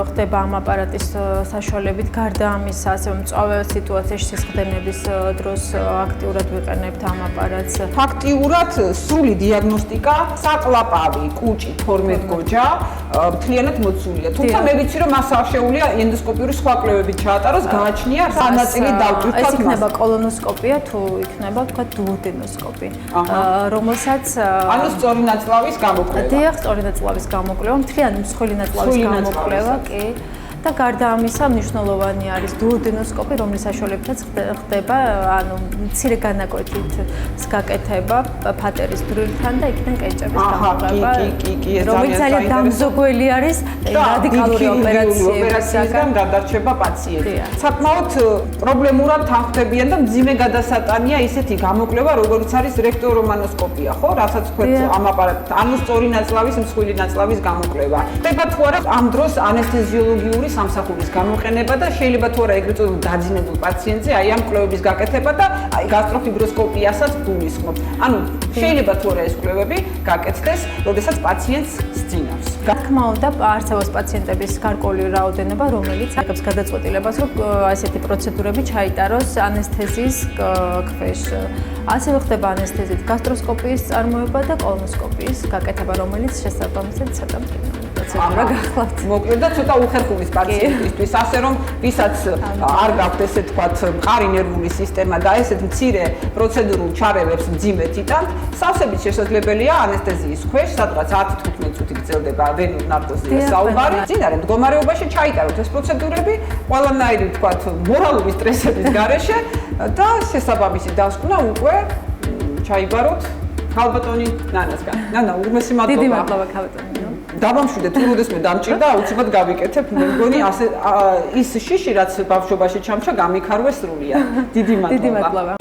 ხდება ამ აპარატის საშუალებით. გარდა ამისა, ასევე მწვავე სიტუაციაში სისხლდენების დროს აქტიურად ვიყენებთ ამ აპარატს. ფაქტიურად სრული დიაგნოსტიკა, საკლაპავი, კუჭი, 12 გოჯა მთლიანად მოცულია. თუმცა მე ვიცი რომ მას აღშეულია ენდოსკოპიური სხვა კვლევებით ჩაატაროს, გააჩნია სანაწილი დავტვირთვათ მას. ეს იქნება კოლონოსკოპია თუ იქნება თქვა დუოდენოსკოპი, რომელსაც ანუ სწორი ნაწლავის გამოკვლევა. დიახ, სწორი ნაწლავის გამოკვლევა, მთლიანი მსხვილი ნაწლავის გამოკვლევა, კი. და გარდა ამისა მნიშვნელოვანი არის დუოდენოსკოპი, რომლის საშუალებითაც ხდება, ანუ მცირე განაკვეთით გაკეთება ფატერის დრილთან და იქიდან კენჭების გამოყენება, რომელიც ძალიან დამზოგველი არის რადიკალური ოპერაციებისგან გადარჩება პაციენტი. საკმაოდ პრობლემურად თანხმდებიან და მძიმე გადასატანია ისეთი გამოკვლევა, როგორც არის რექტორომანოსკოპია, ხო? რასაც ვქვით ამ აპარატით, ანუ სწორი ნაწლავის, მსხვილი ნაწლავის გამოკვლევა. ხდება თუ არა ამ დროს ანესთეზიოლოგიური სამსახურის გამოყენება და შეიძლება თუ არა ეგრეთ წოდებული დაძინებულ პაციენტზე აი ამ კვლევების გაკეთება და აი გასტროფიბროსკოპიასაც გულისხმობ. ანუ შეიძლება თუ არა ეს კვლევები გაკეთდეს, როდესაც პაციენტს სძინავს. რა თქმა უნდა, არსებობს პაციენტების გარკვეული რაოდენობა, რომელიც იღებს გადაწყვეტილებას, რომ ასეთი პროცედურები ჩაიტაროს ანესთეზიის ქვეშ. ასევე ხდება ანესთეზით გასტროსკოპიის წარმოება და კოლონოსკოპიის გაკეთება, რომელიც შესაბამისად ცოტა პროცედურა გახლავთ. მოკლედ და ცოტა უხერხულის პაციენტისთვის, ასე რომ ვისაც არ გაქვთ ესე თქვათ მყარი ნერვული სისტემა და ესეთ მცირე პროცედურულ ჩარევებს მძიმედ იტანთ, სავსებით შესაძლებელია ანესთეზიის ქვეშ, სადღაც 10-15 წუთი გრძელდება ვენურ ნარკოზია საუბარი. წინარე მდგომარეობაში ჩაიტაროთ ეს პროცედურები, ყველანაირი თქვათ მორალური სტრესების გარეშე და შესაბამისი დასკვნა უკვე ჩაიბაროთ ქალბატონი ნანასგან. ნანა, უღმესი მადლობა. დიდი მადლობა ქალბატონი. დავამშვიდეთ, თუ როდესმე დამჭირდა, აუცილებლად გავიკეთებ. მე მგონი ასე ის შიში, რაც ბავშვობაში ჩამჩა, გამიქარვეს სრულიად. დიდი მადლობა. დიდი მადლობა.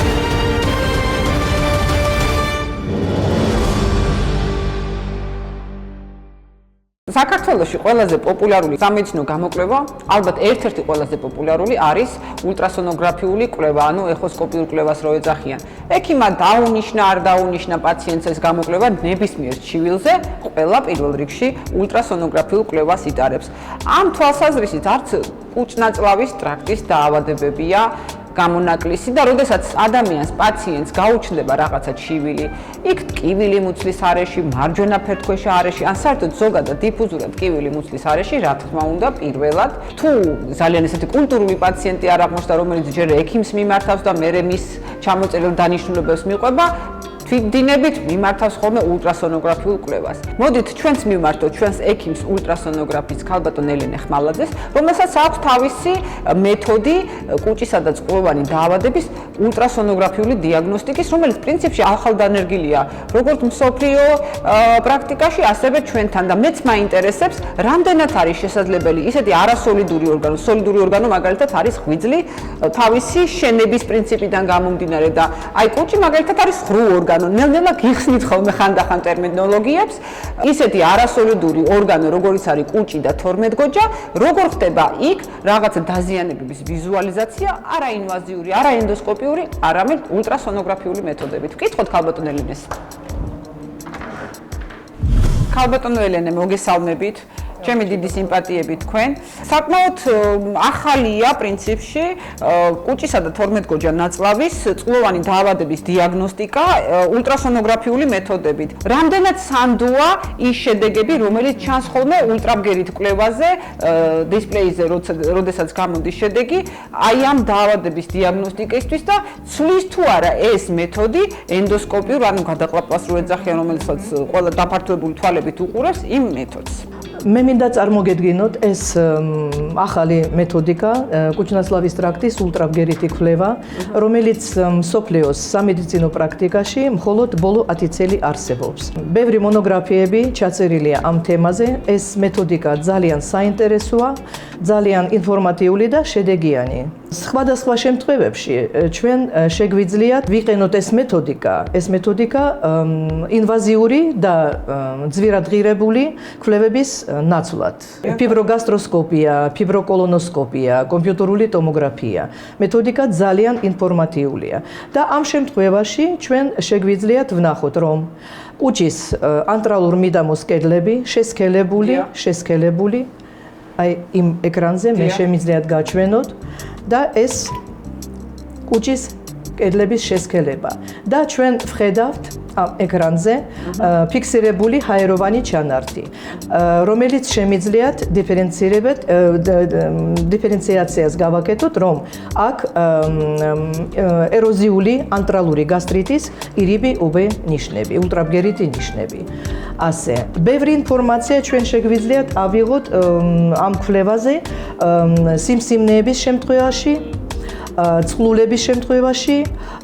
საქართველოში ყველაზე პოპულარული სამედიცინო გამოკვლევა, ალბათ ერთ-ერთი ყველაზე პოპულარული არის ულტრასონოგრაფიული კვლევა, ანუ ეხოსკოპიურ კვლევას რო ეძახიან. ექიმმა დაუნიშნა, არ დაუნიშნა პაციენტს ეს გამოკვლევა, ნებისმიერ ჩივილზე ყველა პირველ რიგში ულტრასონოგრაფიულ კვლევას იტარებს. ამ თვალსაზრისით არც კუჭ-ნაწლავის ტრაქტის დაავადებებია გამონაკლისი და როდესაც ადამიანს პაციენტს გაუჩნდება რაღაცა ჩივილი, იქ ტკივილი მუცლის არეში, მარჯვენა ფერდქვეშა არეში, ან საერთოდ ზოგადად დიფუზურად ტკივილი მუცლის არეში, რა თქმა უნდა, პირველად თუ ძალიან ესეთი კულტურული პაციენტი არ აღმოჩნდა, რომელიც ჯერ ექიმს მიმართავს და მერე მის ჩამოწერილ დანიშნულებებს მიყვება, თვითდინებით მიმართავს ხოლმე ულტრასონოგრაფიულ კვლევას. მოდით ჩვენც მივმართოთ ჩვენს ექიმს ულტრასონოგრაფის ქალბატონ ელენე ხმალაძეს, რომელსაც აქვს თავისი მეთოდი კუჭისა და წყლოვანი დაავადების ულტრასონოგრაფიული დიაგნოსტიკის, რომელიც პრინციპში ახალდანერგილია როგორც მსოფლიო პრაქტიკაში, ასევე ჩვენთან და მეც მაინტერესებს, რამდენად არის შესაძლებელი ისეთი არასოლიდური ორგანო, სოლიდური ორგანო მაგალითად არის ღვიძლი თავისი შენების პრინციპიდან გამომდინარე და აი კუჭი მაგალითად არის ღრუ ორგანო. ნელ-ნელა გიხსნით ხოლმე ხანდახან ტერმინოლოგიებს, ისეთი არასოლიდური ორგანო, როგორიც არის კუჭი და თორმეტგოჯა, როგორ ხდება იქ რაღაცა დაზიანებების ვიზუალიზაცია, არა ინვაზიური, არა ენდოსკოპიური, არამედ ულტრასონოგრაფიული მეთოდებით. ვკითხოთ ქალბატონ ელენეს. ქალბატონო ელენე, მოგესალმებით. ჩემი დიდი სიმპათიები თქვენ. საკმაოდ ახალია პრინციპში კუჭისა და თორმეტგოჯა ნაწლავის წყლოვანი დაავადების დიაგნოსტიკა ულტრასონოგრაფიული მეთოდებით. რამდენად სანდოა ის შედეგები, რომელიც ჩანს ხოლმე ულტრაბგერით კვლევაზე, დისპლეიზე, როდესაც გამოდის შედეგი, აი ამ დაავადების დიაგნოსტიკისთვის და ცვლის თუ არა ეს მეთოდი ენდოსკოპიურ, ანუ გადაყლაპვას რო ეძახიან, რომელსაც ყველა დაფართოებული თვალებით უყურებს იმ მეთოდს. მე მინდა წარმოგედგინოთ ეს ახალი მეთოდიკა კუჭ-ნაწლავის ტრაქტის ულტრაბგერითი კვლევა, რომელიც მსოფლიოს სამედიცინო პრაქტიკაში მხოლოდ ბოლო 10 წელი არსებობს. ბევრი მონოგრაფიები ჩაწერილია ამ თემაზე. ეს მეთოდიკა ძალიან საინტერესოა, ძალიან ინფორმატიული და შედეგიანი. სხვადასხვა შემთხვევებში ჩვენ შეგვიძლიათ ვიყენოთ ეს მეთოდიკა ინვაზიური და ძვირადღირებული კვლევების ნაცვლად. ფიბროგასტროსკოპია, ფიბროკოლონოსკოპია, კომპიუტერული ტომოგრაფია. მეთოდიკა ძალიან ინფორმატიულია და ამ შემთხვევაში ჩვენ შეგვიძლიათ ვნახოთ, რომ კუჭის ანტრალურ მიდამოს კედლები შესქელებული აი იმ ეკრანზე მე შემიძლიათ გაჩვენოთ და ეს კუჭის კედლების შესქელება და ჩვენ ვხედავთ ამ ეკრანზე ფიქსირებული ჰაეროვანი ჩანართი, რომელიც შემიძლიათ დიფერენციაციას გავაკეთოთ, რომ აქ ეროზიული ანტრალური გასტრიტის ირიბი უბე ნიშნები, ულტრაბგერითი ნიშნები. ასე, ბევრი ინფორმაცია ჩვენ შეგვიძლიათ ავიღოთ ამ კვლევაზე სიმსივნეების შემთხვევაში, წყლულების შემთხვევაში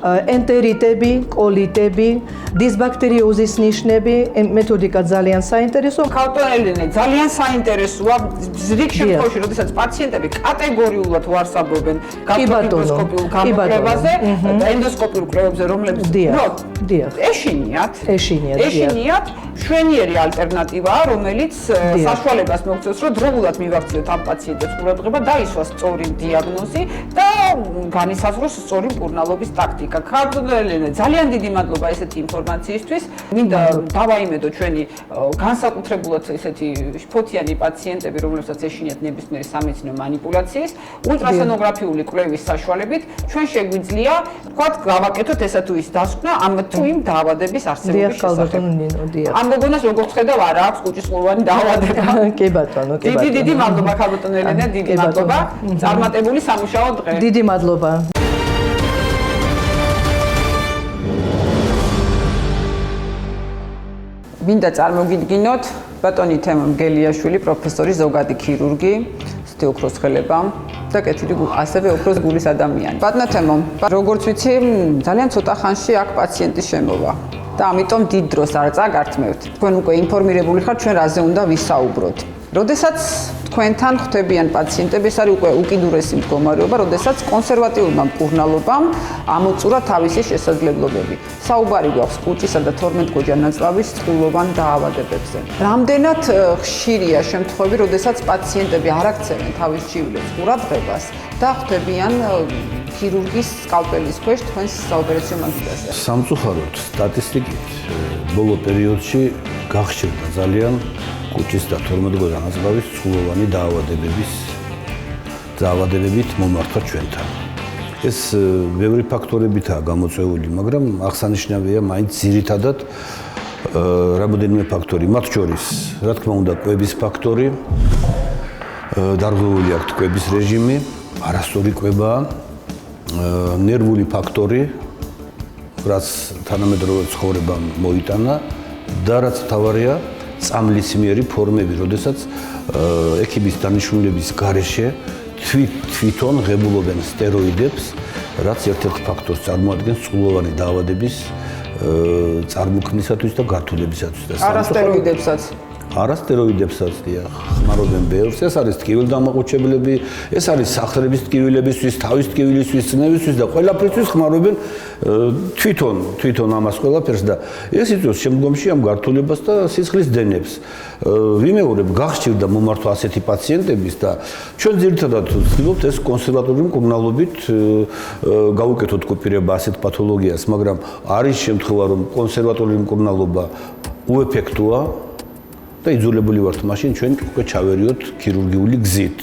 ენტერიტები, კოლიტები, დისბაქტერიოზის ნიშნები, მეთოდიკა ძალიან საინტერესო. ქალწულელენე ძალიან საინტერესოა ზრიქ შემთხვევაში, როდესაც პაციენტები კატეგორიულად ვარსაბობენ გასტროენდოსკოპიურ გამოკვლევაზე და ენდოსკოპიურ კვლევებზე, რომლებიც ეშინიათ, შვენიერი ალტერნატივაა, რომელიც საშუალებას მოგცემს, რომ დროულად მივახციოთ ამ პაციენტებს ყურადღება, დაისვას სწორი დიაგნოზი და განისაზღვროს სწორი მკურნალობის ტაქტიკა. ქალწულელენე, ძალიან დიდი მადლობა ესეთი ინფორმაციისთვის. მინდა დავაიმედო ჩვენი განსაკუთრებულად ესეთი შფოთიანი პაციენტები, რომლებსაც ეშინიათ ნებისმიერი სამედიცინო მანიპულაციის, ულტრასონოგრაფიული კვლევის საშუალებით, ჩვენ შეგვიძლია, ვთქვათ, გავაკეთოთ ესა თუ ის დასკვნა ამ თუ იმ დაავადების არსებობის შესახებ. ამ გოგონას როგორც ხედავ, არა აქვს კუჭისყურვანი დაავადება. კი ბატონო, კი ბატონო. დიდი მადლობა ქალბატონ ელენე, დიდი მადლობა. წარმატებული სამუშაო დღე. დიდი მადლობა. მინდა წარმოგიდგინოთ ბატონი თემა მგელიაშვილი, პროფესორი, ზოგადი ქირურგი, ცივი ოქროს ხელება და კეთილი ასევე ოქროს გულის ადამიანი. ბატონო თემო, როგორც ვიცი, ძალიან ცოტა ხანში აქ პაციენტის შემოვა და ამიტომ დიდ დროს არ წაგართმევთ. თქვენ უკვე ინფორმირებული ხართ ჩვენ რაზე უნდა ვისაუბროთ. როდესაც თქვენთან ხვდებიან პაციენტები, ეს არის უკვე უკიდურესი მდგომარეობა, როდესაც კონსერვატიულმა მკურნალობამ ამოწურა თავისი შესაძლებლობები. საუბარი გვაქვს კუჭისა და 12 ნაწლავის წყვილოვან დაავადებებზე. რამდენად ხშირია შემთხვევები, როდესაც პაციენტები არ აქცევენ თავის ჭივილებს ყურადღებას და ხვდებიან ქირურგის სკალპელის ქვეშ თქვენს საოპერაციო მაგიდაზე. სამწუხაროდ სტატისტიკით ბოლო პერიოდში გახშირდა ძალიან კუჭის და 12 ნაწლავის წყვილოვანი დაავადებებით მომართა ჩვენთან. ეს ბევრი ფაქტორებითაა გამოწვეული, მაგრამ აღსანიშნავია მაინც ძირითადად რამოდენიმე ფაქტორი, მათ შორის, რა თქმა უნდა, კვების ფაქტორი, დარღვეული აქვთ კვების რეჟიმი, არასწორი კვებაა, ნერვული ფაქტორი, რაც თანამედროვე ცხოვრებამ მოიტანა და რაც მთავარია, წამლისმიერი ფორმები, როდესაც ექიმის დანიშნულების გარეშე თვითონ ღებულობენ სტეროიდებს, რაც ერთ-ერთ ფაქტორს წარმოადგენს წყვილოვანი დაავადების წარმოქმნისათვის და გართულებისათვის. არასტეროიდებსაც დიახ, ხმარობენ ბევრს. ეს არის ტკივილდამაყუჩებლები, ეს არის სახრების ტკივილებისთვის, თავის ტკივილისთვის, წნევისთვის და ყველაფრისთვის ხმარობენ თვითონ ამას ყველაფერს და ეს იწვევს შემდგომში ამ გართულებას და სისხლის დენებს. ვიმეორებ, გახშირდა მომართვა ასეთი პაციენტების და ჩვენ ძირითადად ვცდილობთ ეს კონსერვატიული მკურნალობით გავუკეთოთ კოპირება ასეთ პათოლოგიას, მაგრამ არის შემთხვევა, რომ კონსერვატიული მკურნალობა უეფექტოა და იძულებული ვართ მაშინ ჩვენ უკვე ჩავერიოთ ქირურგიული გზით.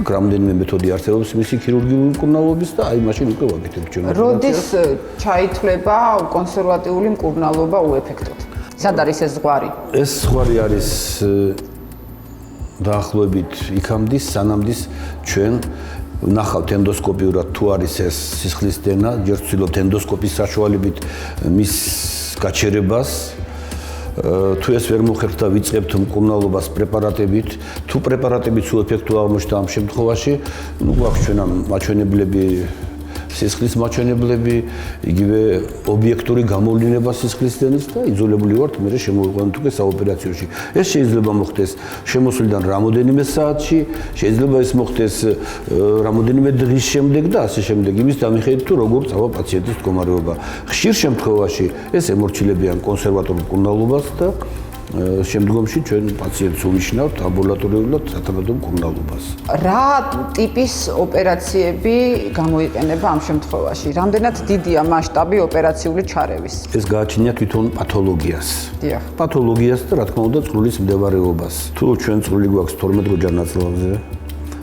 რამდენიმე მეთოდი არსებობს მისი ქირურგიული მკურნალობის და აი მაშინ უკვე ვაკეთებთ ჩვენ. როდის ჩაითვლება კონსერვატიული მკურნალობა უეფექტოდ? სად არის ეს ზღვარი? ეს ზღვარი არის დაახლოებით იქამდე, სანამდე ჩვენ ნახავთ ენდოსკოპიურად თუ არის ეს სისხლის დენა, ჯერ ვცდილობთ ენდოსკოპის საშუალებით მის გაჩერებას. თუ ეს ვერ მოხერხდა და ვიწყებთ მკურნალობას პრეპარატებით, თუ პრეპარატებიც უეფექტო აღმოჩნდა ამ შემთხვევაში, ნუ გვაქვს ჩვენ ამ მაჩვენებლები, სისხლის მაჩვენებლები, იგივე ობიექტური გამოვლინება სისხლის დენის და იძულებული ვართ მერე შემოვიყვანოთ უკვე საოპერაციოში. ეს შეიძლება მოხდეს შემოსვლიდან რამოდენიმე საათში, შეიძლება ეს მოხდეს რამოდენიმე დღის შემდეგ და ასე შემდეგ, იმის დამიხედვით თუ როგორ წავა პაციენტის მდგომარეობა. ხშირ შემთხვევაში ეს ემორჩილებიან კონსერვატორულ მკურნალობას და შემდგომში ჩვენ პაციენტს უნიშნავთ ამბულატორიულად სათანადო მკურნალობას. რა ტიპის ოპერაციები გამოიყენება ამ შემთხვევაში? რამდენად დიდია მასშტაბი ოპერაციული ჩარევის? ეს გააჩნია თვითონ პათოლოგიას. დიახ. პათოლოგიას და რა თქმა უნდა წყლის მდებარეობას. თუ ჩვენ წყლი გვაქვს 12 ნაწლავზე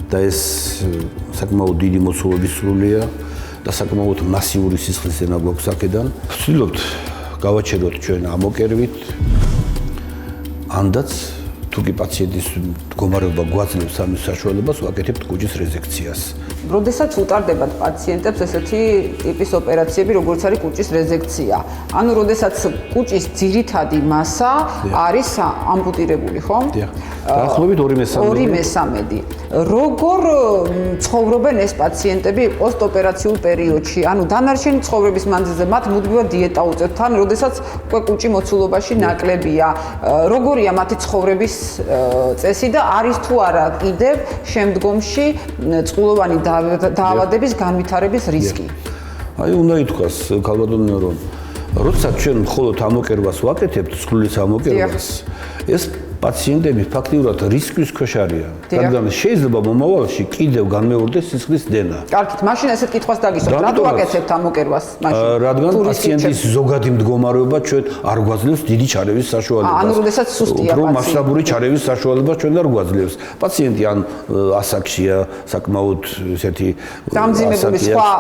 და ეს საკმაოდ დიდი მოცულობის წყლია და საკმაოდ მასიური სისხლის დენა გვაქვს აქედან, ვცდილობთ გავაჩეროთ ჩვენ ამოკერვით. ანდაც თუ კი პაციენტის მდგომარეობა გვაძლევს ამის საშუალებას, ვაკეთებთ კუჭის რეზექციას. როდესაც უტარდებათ პაციენტებს ესეთი ტიპის ოპერაციები, როგორც არის კუჭის რეზექცია. ანუ როდესაც კუჭის ძირითადი მასა არის ამპუტირებული, ხო? დაახლოებით 2/3. როგორ ცხოვრობენ ეს პაციენტები პოსტოპერაციულ პერიოდში? ანუ დანარჩენი ცხოვრების მანძილზე მათ მუდმივად დიეტა უწევთ, ან როდესაც უკვე კუჭი მოცულობაში ნაკლებია. როგორია მათი ცხოვრების წესი და არის თუ არა კიდევ შემდგომში წყლოვანი დაავადების განვითარების რისკი? აი, უნდა ითქვას, ქალბატონო, რომ როდესაც ჩვენ მხოლოდ ამოკერვას ვაკეთებთ, წყლის ამოკერვას, ეს პაციენტები ფაქტიურად რისკის ქვეშ არიან. რადგან შეიძლება მომავალში კიდევ განმეორდეს სისხლის დენა. კარგით, მაშინ ესეთ კითხვას დაგისვათ, რატო ვაკეთებთ ამოკერვას მაშინ? რადგან პაციენტის ზოგადი მდგომარეობა ჩვენ არ გვაძლევს დიდი ჩარევის საშუალებას. ანუ როდესაც სუსტია უფრო პაციენტი. მასშტაბური ჩარევის საშუალებას ჩვენ არ გვაძლევს. პაციენტი ან ასაკშია, საკმაოდ ესეთი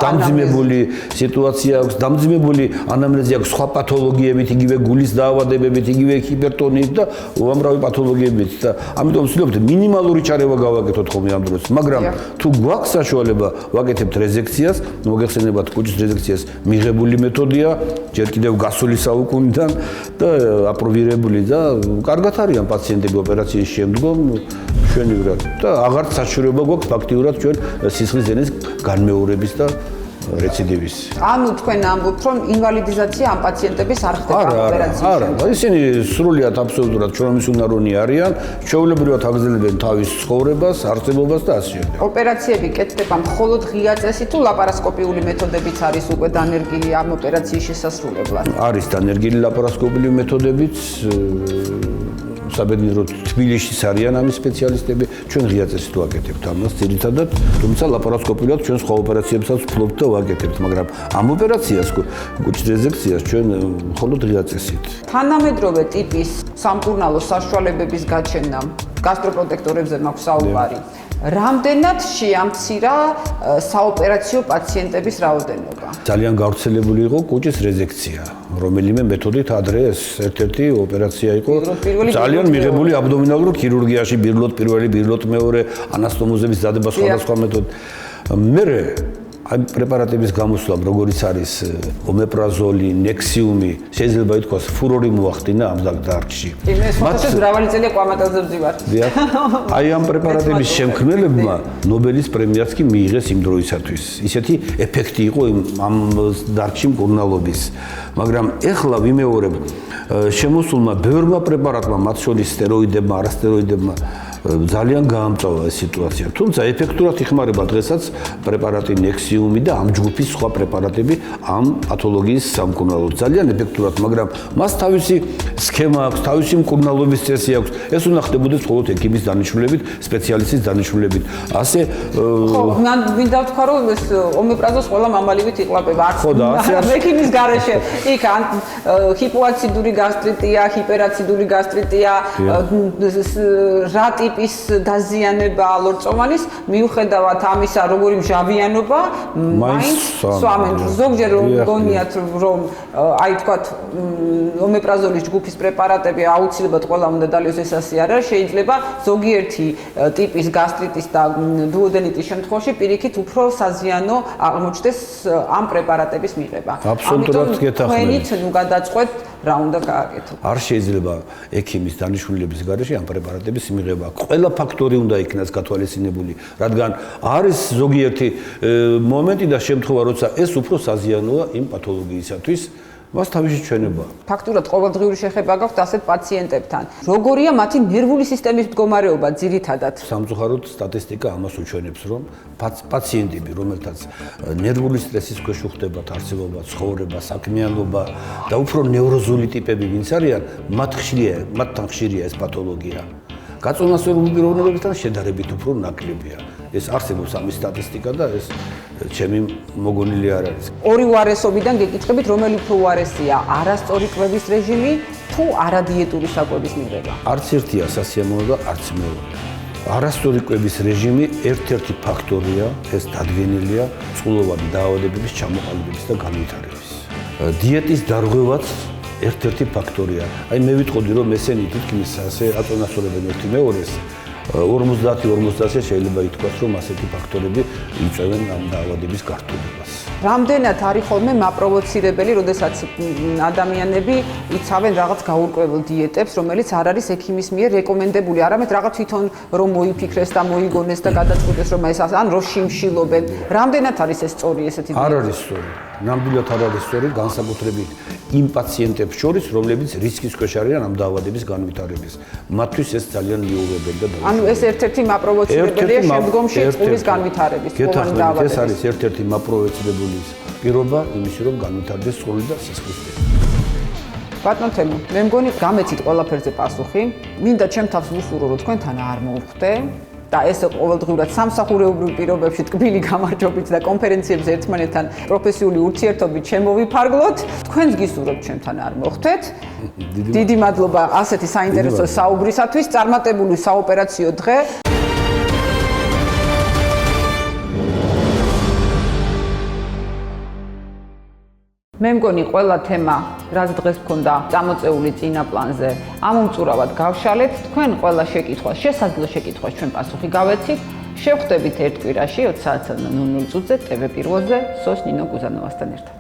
დამძიმებული სიტუაცია აქვს, დამძიმებული ანამნეზი აქვს, სხვა პათოლოგიებით, იგივე გულის დაავადებებით, იგივე ჰიპერტონიით და უამრავი პათოლოგიებით და ამიტომ ვცდილობთ მინიმალური ჩარევა გავაკეთოთ ხოლმე ამ დროს, მაგრამ თუ გვაქვს საშუალება ვაკეთებთ რეზექციას, მოგეხსენებათ კუჭის რეზექციას მიღებული მეთოდია, ჯერ კიდევ გასული საუკუნიდან და აპრობირებული და კარგად არიან პაციენტები ოპერაციის შემდგომ მშვენივრად და აღარც საშუალება გვაქვს ფაქტიურად ჩვენ სისხლის დენის განმეორების და რეციდივის. ანუ თქვენ ამბობთ, რომ ინვალიდიზაცია ამ პაციენტების არ ხდება ოპერაციის შემდგომ. არა, ისინი სრულიად აბსოლუტურად ჩვენმისუნარონი არიან, ჩვეულებრივად აგრძელებენ თავის ცხოვრებას, არსებობას და ასე შემდეგ. ოპერაციები კეთდება მხოლოდ ღია წესით თუ ლაპარასკოპიული მეთოდებიც არის უკვე დანერგილი ამ ოპერაციის შესასრულებლად? არის დანერგილი ლაპარასკოპიული მეთოდებიც, საბედნიეროდ თბილისში არიან ამის სპეციალისტები, ჩვენ ღია წესით ვაკეთებთ ამას ძირითადად, თუმცა ლაპარასკოპიულად ჩვენ სხვა ოპერაციებსაც ვფლობთ და ვაკეთებთ, მაგრამ ამ ოპერაციას კუჭის რეზექციას ჩვენ მხოლოდ ღია წესით. თანამედროვე ტიპის სამკურნალო საშუალებების გაჩენა გასტროპროტექტორებზე მაქვს საუბარი. რამდენად შეამცირა საოპერაციო პაციენტების რაოდენობა? ძალიან გავრცელებული იყო კუჭის რეზექცია, რომელიმე მეთოდით ადრე ეს ერთ-ერთი ოპერაცია იყო ძალიან მიღებული აბდომინალურ ქირურგიაში, ბირლოთ პირველი, ბირლოთ მეორე, ანასტომოზების დადება სხვადასხვა მეთოდით. მერე აი პრეპარატების გამოსვლა, როგორიც არის ომეპრაზოლი, ნექსიუმი, შეიძლება ითქვას ფურორი მოახდინა ამ დარგში. მათაც მრავალი წელია კვამატელზე ვზივარ. აი ამ პრეპარატების შემქმნელებმა ნობელის პრემიაც კი მიიღეს იმ დროისათვის. ისეთი ეფექტი იყო ამ დარგში მკურნალობის. მაგრამ ეხლა ვიმეორებ, შემოსულმა ბევრმა პრეპარატმა, მათ შორის სტეროიდებმა, არასტეროიდებმა ძალიან გაამწვავა ეს სიტუაცია. თუმცა ეფექტურად იხმარება დღესაც პრეპარატი ნექსიუმი და ამ ჯგუფის სხვა პრეპარატები ამ პათოლოგიის სამკურნალოდ. ძალიან ეფექტურად, მაგრამ მას თავისი სქემა აქვს, თავისი მკურნალობის წესი აქვს. ეს უნდა ხდებოდეს მხოლოდ ექიმის დანიშნულებით, სპეციალისტის დანიშნულებით. ასე ხო, მან მინდა ვთქვა, რომ ეს ომეპრაზოლს ყველა მამალივით იყვაპება. არც ექიმის გარეშე. იქ ჰიპოაციდური გასტრიტია, ჰიპერაციდური გასტრიტია, რა ტიპის დაზიანება ლორწოვანის, მიუხედავად ამისა, როგორი მჟავიანობა, მაინც სვამენ. ზოგჯერ გონიათ, რომ აი თქვათ, ომეპრაზოლის ჯგუფის პრეპარატები აუცილებლად ყველა უნდა დალიოს, ეს ასე არ არის. შეიძლება ზოგიერთი ტიპის გასტრიტის და დუოდენიტის შემთხვევაში პირიქით უფრო საზიანო აღმოჩნდეს ამ პრეპარატების მიღება. აბსოლუტურად გეთანხმები. თქვენით ნუ გადაწყვეტთ რა უნდა გააკეთოთ. არ შეიძლება ექიმის დანიშნულების გარეშე ამ პრეპარატების მიღება. ყველა ფაქტორი უნდა იქნას გათვალისწინებული, რადგან არის ზოგიერთი მომენტი და შემთხვევა, როცა ეს უფრო საზიანოა იმ პათოლოგიისათვის, მას თავისი ჩვენება. ფაქტურად ყოველდღიური შეხება გაქვთ ასეთ პაციენტებთან. როგორია მათი ნერვული სისტემის მდგომარეობა ძირითადად? სამწუხაროდ სტატისტიკა ამას უჩვენებს, რომ პაციენტები, რომელთაც ნერვული სტრესის ქვეშ უხდებათ არსებობა, ცხოვრება, საქმიანობა და უფრო ნევროზული ტიპები ვინც არიან, მათთან ხშირია ეს პათოლოგია. გაწონასწორებული პიროვნებებთან შედარებით უფრო ნაკლებია. ეს არსებობს ამის სტატისტიკა და ეს ჩემი მოგონილი არ არის. ორი უარესობიდან გეკითხებით, რომელი უფრო უარესია, არასწორი კვების რეჟიმი თუ არადიეტური საკვების მიღება? არც ერთია სასიამოვნო და არც მეორე. არასწორი კვების რეჟიმი ერთ-ერთი ფაქტორია, ეს დადგენილია წყლოვანი დაავადებების ჩამოყალიბების და განვითარების. დიეტის დარღვევაც ერთ-ერთი ფაქტორია. აი მე ვიტყოდი, რომ ესენი თითქმის ასე აწონასწორებენ ერთი მეორეს. 50-50 შეიძლება ითქვას, რომ ასეთი ფაქტორები იწვევენ ამ დაავადების გართულებას. რამდენად არის ხოლმე მაპროვოცირებელი, როდესაც ადამიანები იცავენ რაღაც გაურკვეველ დიეტებს, რომელიც არ არის ექიმის მიერ რეკომენდებული, არამედ რაღაც თვითონ რომ მოიფიქრეს და მოიგონეს და გადაწყვიტეს, რომ ეს ან რო შიმშილობენ. რამდენად არის ეს სწორი ესეთი არ არის სწორი. ნამდვილად არ არის სწორი, განსაკუთრებით იმ პაციენტებს შორის, რომლებიც რისკის ქვეშ არიან ამ დაავადების განვითარების. მათთვის ეს ძალიან მიუღებელი და ანუ ეს ერთ-ერთი მაპროვოცირებელია შემდგომში წყურის განვითარების, წყურვანი დაავადების. ეს არის ერთ-ერთი მაპროვოცირებული პირობა იმისი, რომ განვითარდეს წყური და სისხლისდენა. ბატონ თემო, მე მგონი გამეცით ყველაფერზე პასუხი. მინდა ჩემ თავს ვუსურო, რომ თქვენთან არ მოვხვდე და ეს ყოველდღიურად სამსახურეობრივ პირობებში ტკბილი გამარჯვებით და კონფერენციებზე ერთმანეთთან პროფესიული ურთიერთობით შემოვიფარგლოთ. თქვენს გისურვებთ ჩემთან არ მოხვდეთ. დიდი მადლობა ასეთი საინტერესო საუბრისათვის. წარმატებული საოპერაციო დღე. მე მგონი ყველა თემა, რაც დღეს მქონდა წამოწეული წინა პლანზე, ამომწურავად გავშალეთ. თქვენ ყველა შეკითხვას, შესაძლო შეკითხვას ჩვენ პასუხი გავეცით. შევხვდებით ერთ კვირაში 20:00 TV პირველზე, სოს ნინო გუზანოვასთან ერთად.